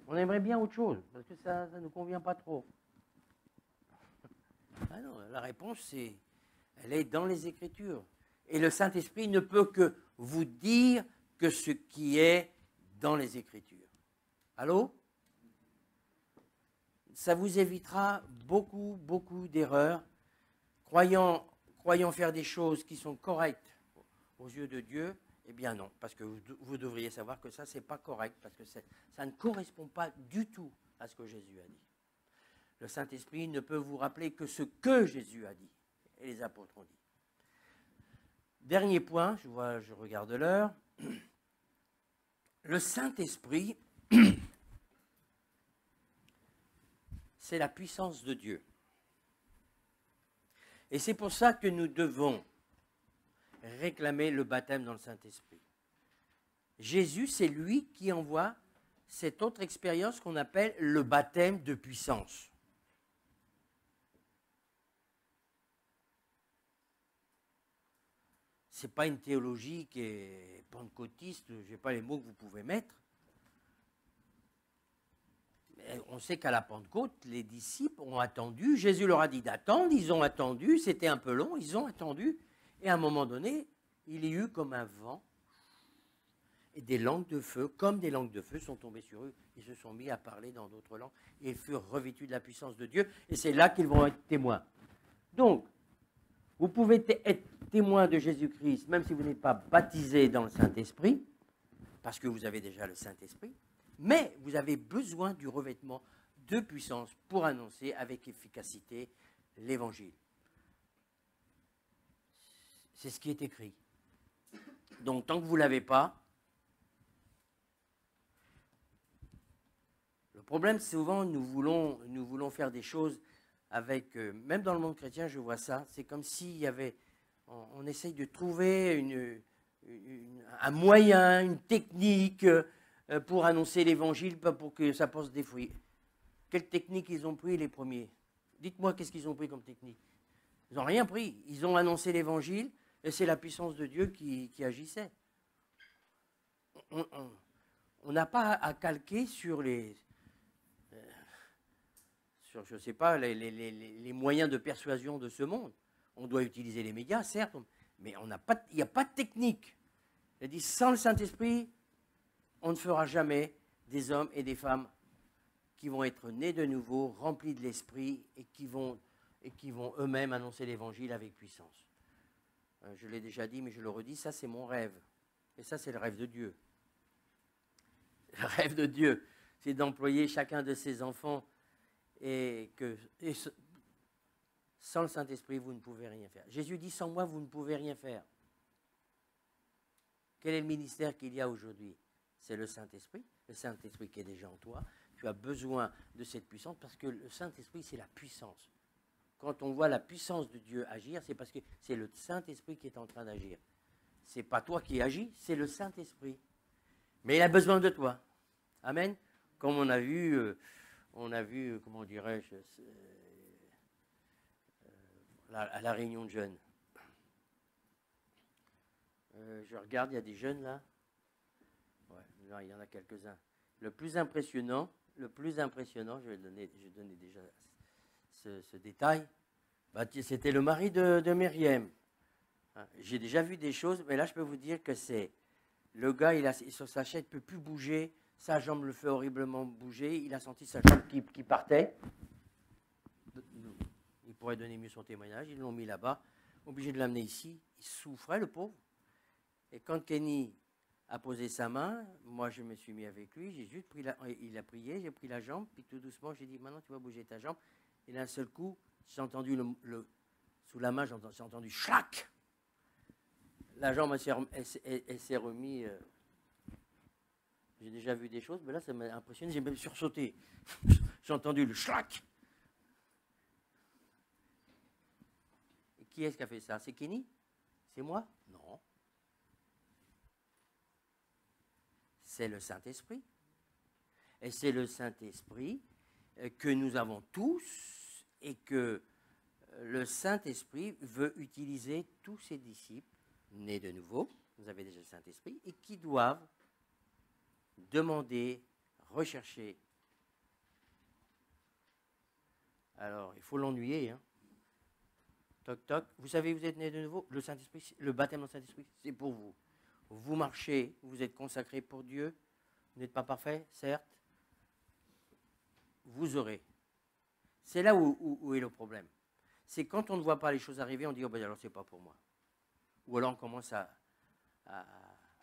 On aimerait bien autre chose, parce que ça ne nous convient pas trop. Ah non, la réponse, elle est dans les Écritures. Et le Saint-Esprit ne peut que vous dire que ce qui est dans les Écritures. Allô? Ça vous évitera beaucoup, beaucoup d'erreurs. Croyant faire des choses qui sont correctes aux yeux de Dieu, eh bien non, parce que vous devriez savoir que ça, ce n'est pas correct, parce que ça ne correspond pas du tout à ce que Jésus a dit. Le Saint-Esprit ne peut vous rappeler que ce que Jésus a dit, et les apôtres ont dit. Dernier point, je regarde l'heure. Le Saint-Esprit, c'est la puissance de Dieu. Et c'est pour ça que nous devons réclamer le baptême dans le Saint-Esprit. Jésus, c'est lui qui envoie cette autre expérience qu'on appelle le baptême de puissance. Ce n'est pas une théologie qui est pentecôtiste, je ne sais pas les mots que vous pouvez mettre. Mais on sait qu'à la Pentecôte, les disciples ont attendu, Jésus leur a dit d'attendre, ils ont attendu, c'était un peu long, ils ont attendu, et à un moment donné, il y eut comme un vent, et des langues de feu, comme des langues de feu, sont tombées sur eux, ils se sont mis à parler dans d'autres langues, et ils furent revêtus de la puissance de Dieu, et c'est là qu'ils vont être témoins. Donc, vous pouvez être témoin de Jésus-Christ, même si vous n'êtes pas baptisé dans le Saint-Esprit, parce que vous avez déjà le Saint-Esprit, mais vous avez besoin du revêtement de puissance pour annoncer avec efficacité l'Évangile. C'est ce qui est écrit. Donc, tant que vous ne l'avez pas, le problème, souvent, nous voulons faire des choses avec, même dans le monde chrétien, je vois ça, c'est comme s'il y avait, on essaye de trouver un moyen, une technique pour annoncer l'évangile, pour que ça porte des fruits. Quelle technique ils ont pris les premiers? Dites-moi, qu'est-ce qu'ils ont pris comme technique? Ils n'ont rien pris. Ils ont annoncé l'évangile et c'est la puissance de Dieu qui agissait. On n'a pas à calquer sur je ne sais pas, les moyens de persuasion de ce monde. On doit utiliser les médias, certes, mais il n'y a pas de technique. Il a dit, sans le Saint-Esprit, on ne fera jamais des hommes et des femmes qui vont être nés de nouveau, remplis de l'Esprit et qui vont eux-mêmes annoncer l'Évangile avec puissance. Je l'ai déjà dit, mais je le redis, ça c'est mon rêve. Et ça c'est le rêve de Dieu. Le rêve de Dieu, c'est d'employer chacun de ses enfants et sans le Saint-Esprit, vous ne pouvez rien faire. Jésus dit, sans moi, vous ne pouvez rien faire. Quel est le ministère qu'il y a aujourd'hui? C'est le Saint-Esprit qui est déjà en toi. Tu as besoin de cette puissance parce que le Saint-Esprit, c'est la puissance. Quand on voit la puissance de Dieu agir, c'est parce que c'est le Saint-Esprit qui est en train d'agir. Ce n'est pas toi qui agis, c'est le Saint-Esprit. Mais il a besoin de toi. Amen. Comme on a vu, comment dirais-je, à la réunion de jeunes. Je regarde, il y a des jeunes là. Ouais, là, il y en a quelques-uns. Le plus impressionnant, je vais donner déjà ce détail, c'était le mari de Myriam. J'ai déjà vu des choses, mais là je peux vous dire que c'est le gars, sur sa chaise, il ne peut plus bouger, sa jambe le fait horriblement bouger, il a senti sa jambe qui partait. Il pourrait donner mieux son témoignage, ils l'ont mis là-bas, obligé de l'amener ici, il souffrait le pauvre. Et quand Kenny a posé sa main, moi je me suis mis avec lui, j'ai juste il a prié, j'ai pris la jambe, puis tout doucement j'ai dit maintenant tu vas bouger ta jambe. Et d'un seul coup, j'ai entendu sous la main, j'ai entendu chlac. La jambe elle s'est remise. J'ai déjà vu des choses, mais là ça m'a impressionné, j'ai même sursauté. J'ai entendu le chlac. Et qui est-ce qui a fait ça? C'est Kenny? C'est moi? Non. C'est le Saint-Esprit. Et c'est le Saint-Esprit que nous avons tous et que le Saint-Esprit veut utiliser tous ses disciples nés de nouveau, vous avez déjà le Saint-Esprit, et qui doivent demander, rechercher. Alors, il faut l'ennuyer. Hein. Toc, toc. Vous savez, vous êtes nés de nouveau. Le Saint-Esprit, le baptême dans le Saint-Esprit, c'est pour vous. Vous marchez, vous êtes consacrés pour Dieu. Vous n'êtes pas parfait, certes. Vous aurez. C'est là où est le problème. C'est quand on ne voit pas les choses arriver, on dit, oh ben alors c'est pas pour moi. Ou alors on commence à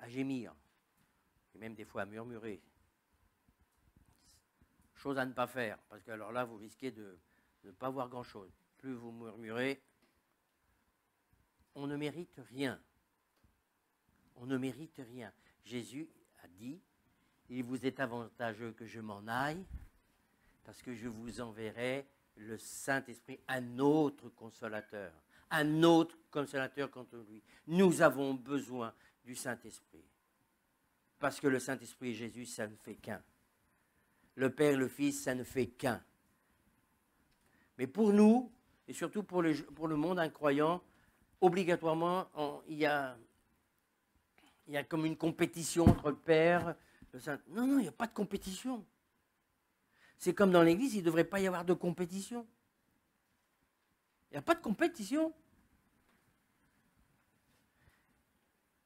gémir, et même des fois à murmurer. Chose à ne pas faire, parce que alors là, vous risquez de ne pas voir grand-chose. Plus vous murmurez, on ne mérite rien. On ne mérite rien. Jésus a dit, il vous est avantageux que je m'en aille, parce que je vous enverrai le Saint-Esprit, un autre consolateur contre lui. Nous avons besoin du Saint-Esprit. Parce que le Saint-Esprit et Jésus, ça ne fait qu'un. Le Père et le Fils, ça ne fait qu'un. Mais pour nous, et surtout pour le monde incroyant, obligatoirement, il y a comme une compétition entre le Père, le Saint. Non, il n'y a pas de compétition. C'est comme dans l'Église, il ne devrait pas y avoir de compétition. Il n'y a pas de compétition.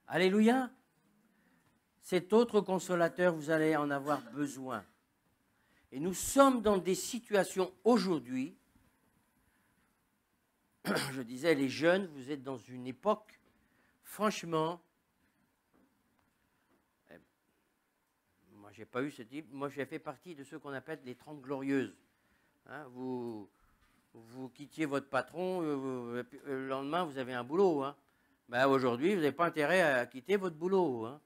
Alléluia. Cet autre consolateur, vous allez en avoir besoin. Et nous sommes dans des situations aujourd'hui, je disais, les jeunes, vous êtes dans une époque, franchement, moi j'ai pas eu ce type, moi j'ai fait partie de ceux qu'on appelle les 30 glorieuses. Hein, vous quittiez votre patron, le lendemain vous avez un boulot. Hein. Ben, aujourd'hui, vous n'avez pas intérêt à quitter votre boulot, hein.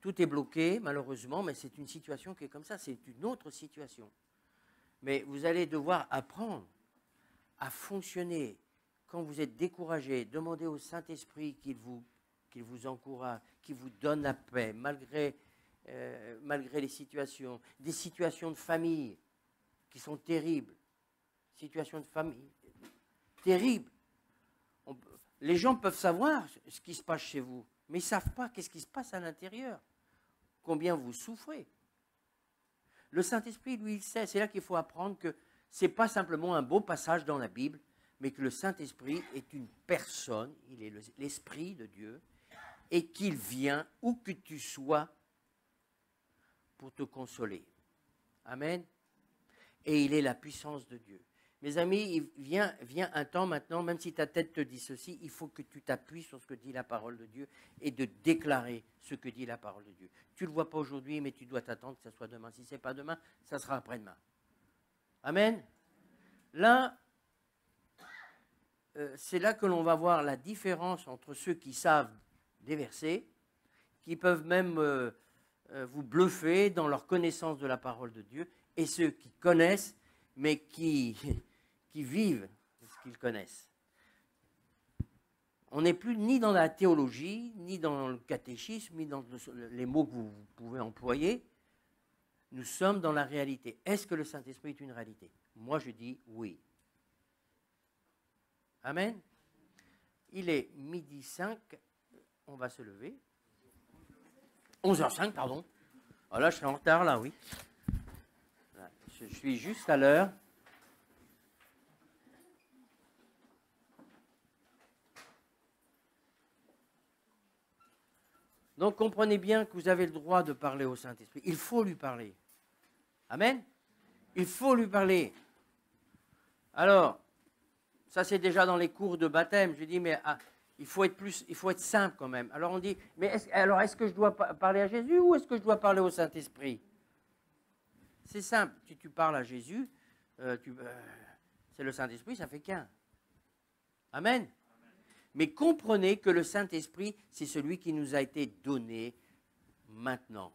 Tout est bloqué, malheureusement, mais c'est une situation qui est comme ça, c'est une autre situation. Mais vous allez devoir apprendre à fonctionner. Quand vous êtes découragé, demandez au Saint-Esprit qu'il vous encourage, qu'il vous donne la paix, malgré les situations. Des situations de famille qui sont terribles. Situations de famille terribles. Les gens peuvent savoir ce qui se passe chez vous, mais ils ne savent pas qu'est-ce qui se passe à l'intérieur. Combien vous souffrez. Le Saint-Esprit, lui, il sait. C'est là qu'il faut apprendre que ce n'est pas simplement un beau passage dans la Bible, mais que le Saint-Esprit est une personne, il est l'Esprit de Dieu, et qu'il vient où que tu sois pour te consoler. Amen. Et il est la puissance de Dieu. Mes amis, il vient un temps maintenant, même si ta tête te dit ceci, il faut que tu t'appuies sur ce que dit la parole de Dieu et de déclarer ce que dit la parole de Dieu. Tu ne le vois pas aujourd'hui, mais tu dois t'attendre que ce soit demain. Si ce n'est pas demain, ça sera après-demain. Amen. Là, c'est là que l'on va voir la différence entre ceux qui savent des versets, qui peuvent même vous bluffer dans leur connaissance de la parole de Dieu, et ceux qui connaissent, mais qui vivent ce qu'ils connaissent. On n'est plus ni dans la théologie, ni dans le catéchisme, ni dans les mots que vous pouvez employer. Nous sommes dans la réalité. Est-ce que le Saint-Esprit est une réalité? Moi, je dis oui. Amen. Il est 12h05, on va se lever. 11h05, pardon. Ah là, je serai en retard, là, oui. Je suis juste à l'heure. Donc, comprenez bien que vous avez le droit de parler au Saint-Esprit. Il faut lui parler. Amen. Il faut lui parler. Alors, ça c'est déjà dans les cours de baptême. Je dis, mais il faut être simple quand même. Alors on dit, mais est-ce que je dois parler à Jésus ou est-ce que je dois parler au Saint-Esprit? C'est simple. Si tu parles à Jésus, c'est le Saint-Esprit, ça fait qu'un. Amen. Mais comprenez que le Saint-Esprit, c'est celui qui nous a été donné maintenant.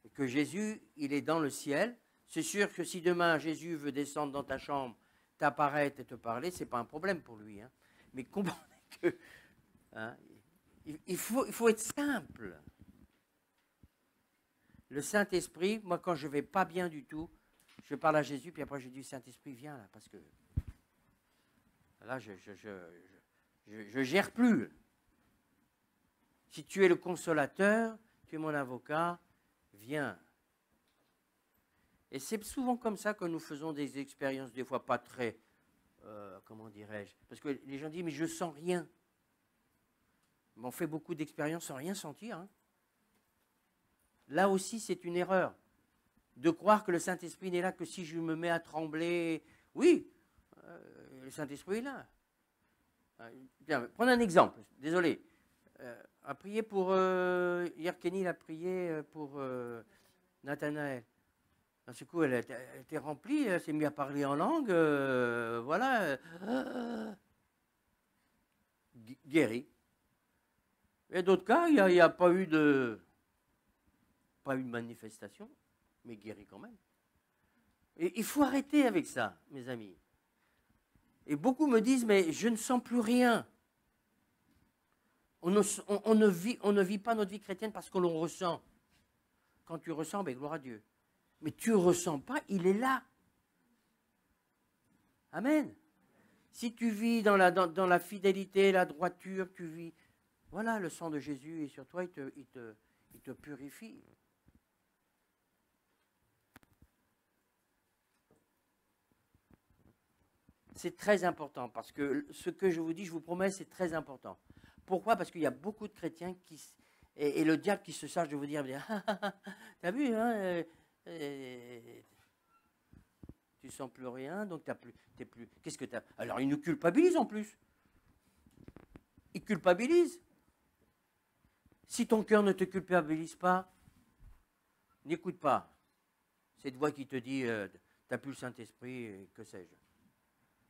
Et que Jésus, il est dans le ciel. C'est sûr que si demain Jésus veut descendre dans ta chambre, t'apparaître et te parler, ce n'est pas un problème pour lui. Hein. Mais comprenez que il faut être simple. Le Saint-Esprit, moi quand je ne vais pas bien du tout, je parle à Jésus, puis après je dis, Saint-Esprit, viens là, parce que là, je gère plus. Si tu es le consolateur, tu es mon avocat, viens. Et c'est souvent comme ça que nous faisons des expériences, des fois pas très, comment dirais-je, parce que les gens disent, mais je sens rien. Mais on fait beaucoup d'expériences sans rien sentir. Hein. Là aussi, c'est une erreur de croire que le Saint-Esprit n'est là que si je me mets à trembler. Oui, le Saint-Esprit est là. Bien, prenez un exemple, désolé. A prié pour, hier Kenny a prié pour Nathanaël. D'un coup, elle était remplie, elle s'est mise à parler en langue, voilà. Guérie. Et d'autres cas, il n'y a pas eu de manifestation, mais guéri quand même. Et il faut arrêter avec ça, mes amis. Et beaucoup me disent, mais je ne sens plus rien. On ne vit pas notre vie chrétienne parce que l'on ressent. Quand tu ressens, ben, gloire à Dieu. Mais tu ne ressens pas, il est là. Amen. Si tu vis dans la fidélité, la droiture, tu vis, voilà, le sang de Jésus est sur toi, il te purifie. C'est très important, parce que ce que je vous dis, je vous promets, c'est très important. Pourquoi? Parce qu'il y a beaucoup de chrétiens et le diable qui se charge de vous dire, t'as vu, hein, tu sens plus rien, donc t'es plus. Qu'est-ce que t'as? Alors il nous culpabilise en plus. Il culpabilise. Si ton cœur ne te culpabilise pas, n'écoute pas cette voix qui te dit, t'as plus le Saint-Esprit, que sais-je.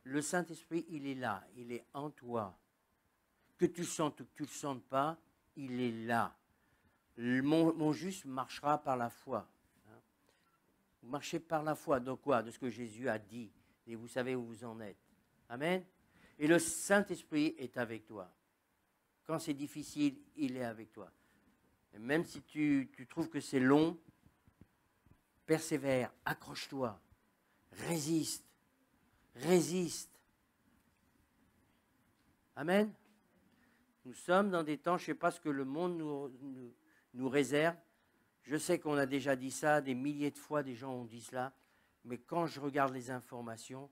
Le Saint-Esprit, il est là, il est en toi. Que tu le sentes ou que tu ne le sentes pas, il est là. Mon juste marchera par la foi. Hein. Vous marchez par la foi. De quoi? De ce que Jésus a dit. Et vous savez où vous en êtes. Amen. Et le Saint-Esprit est avec toi. Quand c'est difficile, il est avec toi. Et même si tu trouves que c'est long, persévère, accroche-toi, résiste, résiste. Amen. Nous sommes dans des temps, je ne sais pas ce que le monde nous réserve. Je sais qu'on a déjà dit ça, des milliers de fois des gens ont dit cela, mais quand je regarde les informations,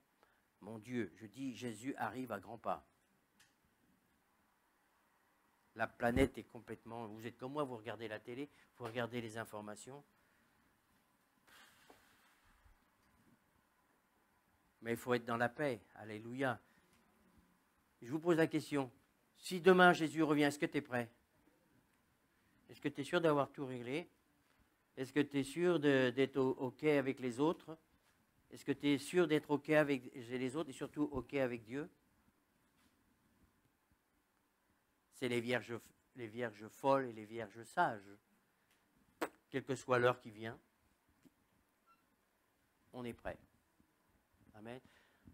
mon Dieu, je dis Jésus arrive à grands pas. La planète est complètement... Vous êtes comme moi, vous regardez la télé, vous regardez les informations. Mais il faut être dans la paix. Alléluia. Je vous pose la question. Si demain Jésus revient, est-ce que tu es prêt? Est-ce que tu es sûr d'avoir tout réglé? Est-ce que tu es sûr d'être OK avec les autres? Est-ce que tu es sûr d'être OK avec les autres et surtout OK avec Dieu? C'est les vierges folles et les vierges sages. Quelle que soit l'heure qui vient, on est prêt. Amen.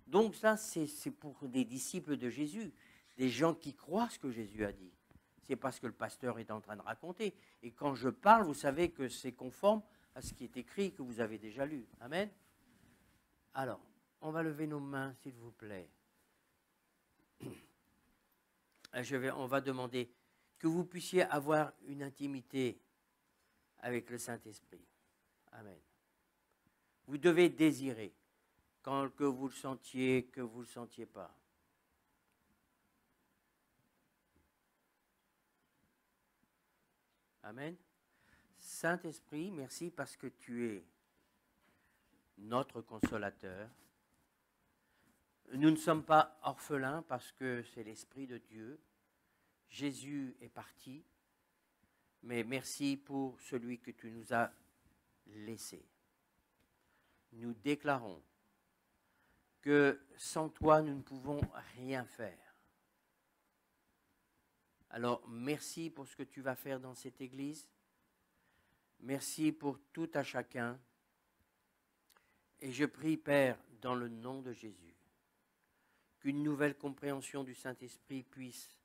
Donc ça, c'est pour des disciples de Jésus, des gens qui croient ce que Jésus a dit. C'est pas ce que le pasteur est en train de raconter. Et quand je parle, vous savez que c'est conforme à ce qui est écrit, que vous avez déjà lu. Amen. Alors, on va lever nos mains, s'il vous plaît. On va demander que vous puissiez avoir une intimité avec le Saint-Esprit. Amen. Vous devez désirer, quand que vous le sentiez, que vous ne le sentiez pas. Amen. Saint-Esprit, merci parce que tu es notre consolateur. Nous ne sommes pas orphelins parce que c'est l'Esprit de Dieu. Jésus est parti, mais merci pour celui que tu nous as laissé. Nous déclarons que sans toi, nous ne pouvons rien faire. Alors, merci pour ce que tu vas faire dans cette Église. Merci pour tout à chacun. Et je prie, Père, dans le nom de Jésus, qu'une nouvelle compréhension du Saint-Esprit puisse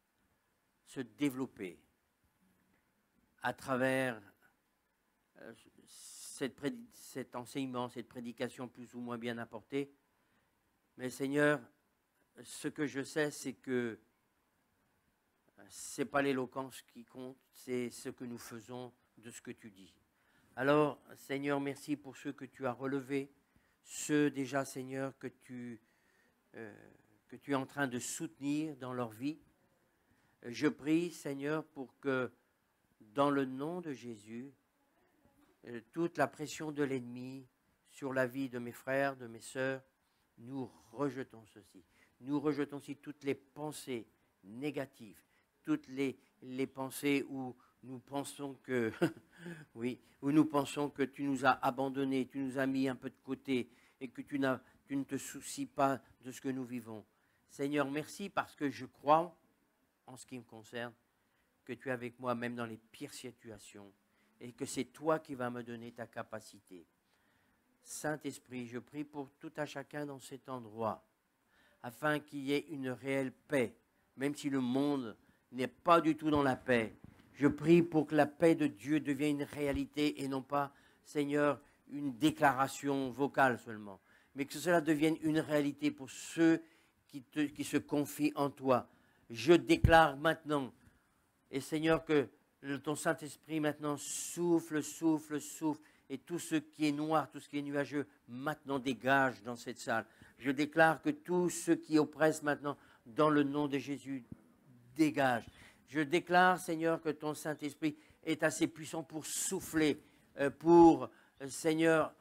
se développer à travers cet enseignement, cette prédication plus ou moins bien apportée. Mais Seigneur, ce que je sais, c'est que ce n'est pas l'éloquence qui compte, c'est ce que nous faisons de ce que tu dis. Alors, Seigneur, merci pour ceux que tu as relevés, ceux déjà, Seigneur, que tu es en train de soutenir dans leur vie. Je prie, Seigneur, pour que, dans le nom de Jésus, toute la pression de l'ennemi sur la vie de mes frères, de mes sœurs, nous rejetons ceci. Nous rejetons aussi toutes les pensées négatives, toutes les pensées où nous pensons que, oui, où nous pensons que tu nous as abandonnés, tu nous as mis un peu de côté et que tu ne te soucies pas de ce que nous vivons. Seigneur, merci parce que je crois, en ce qui me concerne, que tu es avec moi même dans les pires situations et que c'est toi qui vas me donner ta capacité. Saint-Esprit, je prie pour tout à chacun dans cet endroit, afin qu'il y ait une réelle paix, même si le monde n'est pas du tout dans la paix. Je prie pour que la paix de Dieu devienne une réalité et non pas, Seigneur, une déclaration vocale seulement, mais que cela devienne une réalité pour ceux qui se confient en toi. Je déclare maintenant, et Seigneur, que ton Saint-Esprit maintenant souffle, souffle, souffle, et tout ce qui est noir, tout ce qui est nuageux, maintenant dégage dans cette salle. Je déclare que tout ce qui oppresse maintenant, dans le nom de Jésus, dégage. Je déclare, Seigneur, que ton Saint-Esprit est assez puissant pour souffler, Seigneur,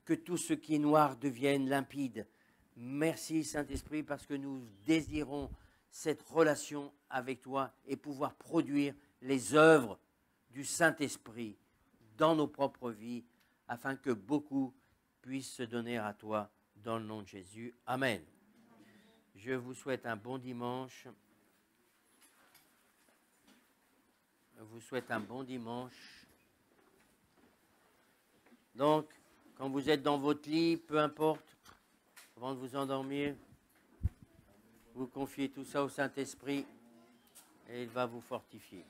que tout ce qui est noir devienne limpide. Merci, Saint-Esprit, parce que nous désirons cette relation avec toi et pouvoir produire les œuvres du Saint-Esprit dans nos propres vies, afin que beaucoup puissent se donner à toi dans le nom de Jésus. Amen. Je vous souhaite un bon dimanche vous souhaite un bon dimanche. Donc, quand vous êtes dans votre lit, peu importe, avant de vous endormir, vous confiez tout ça au Saint-Esprit et il va vous fortifier.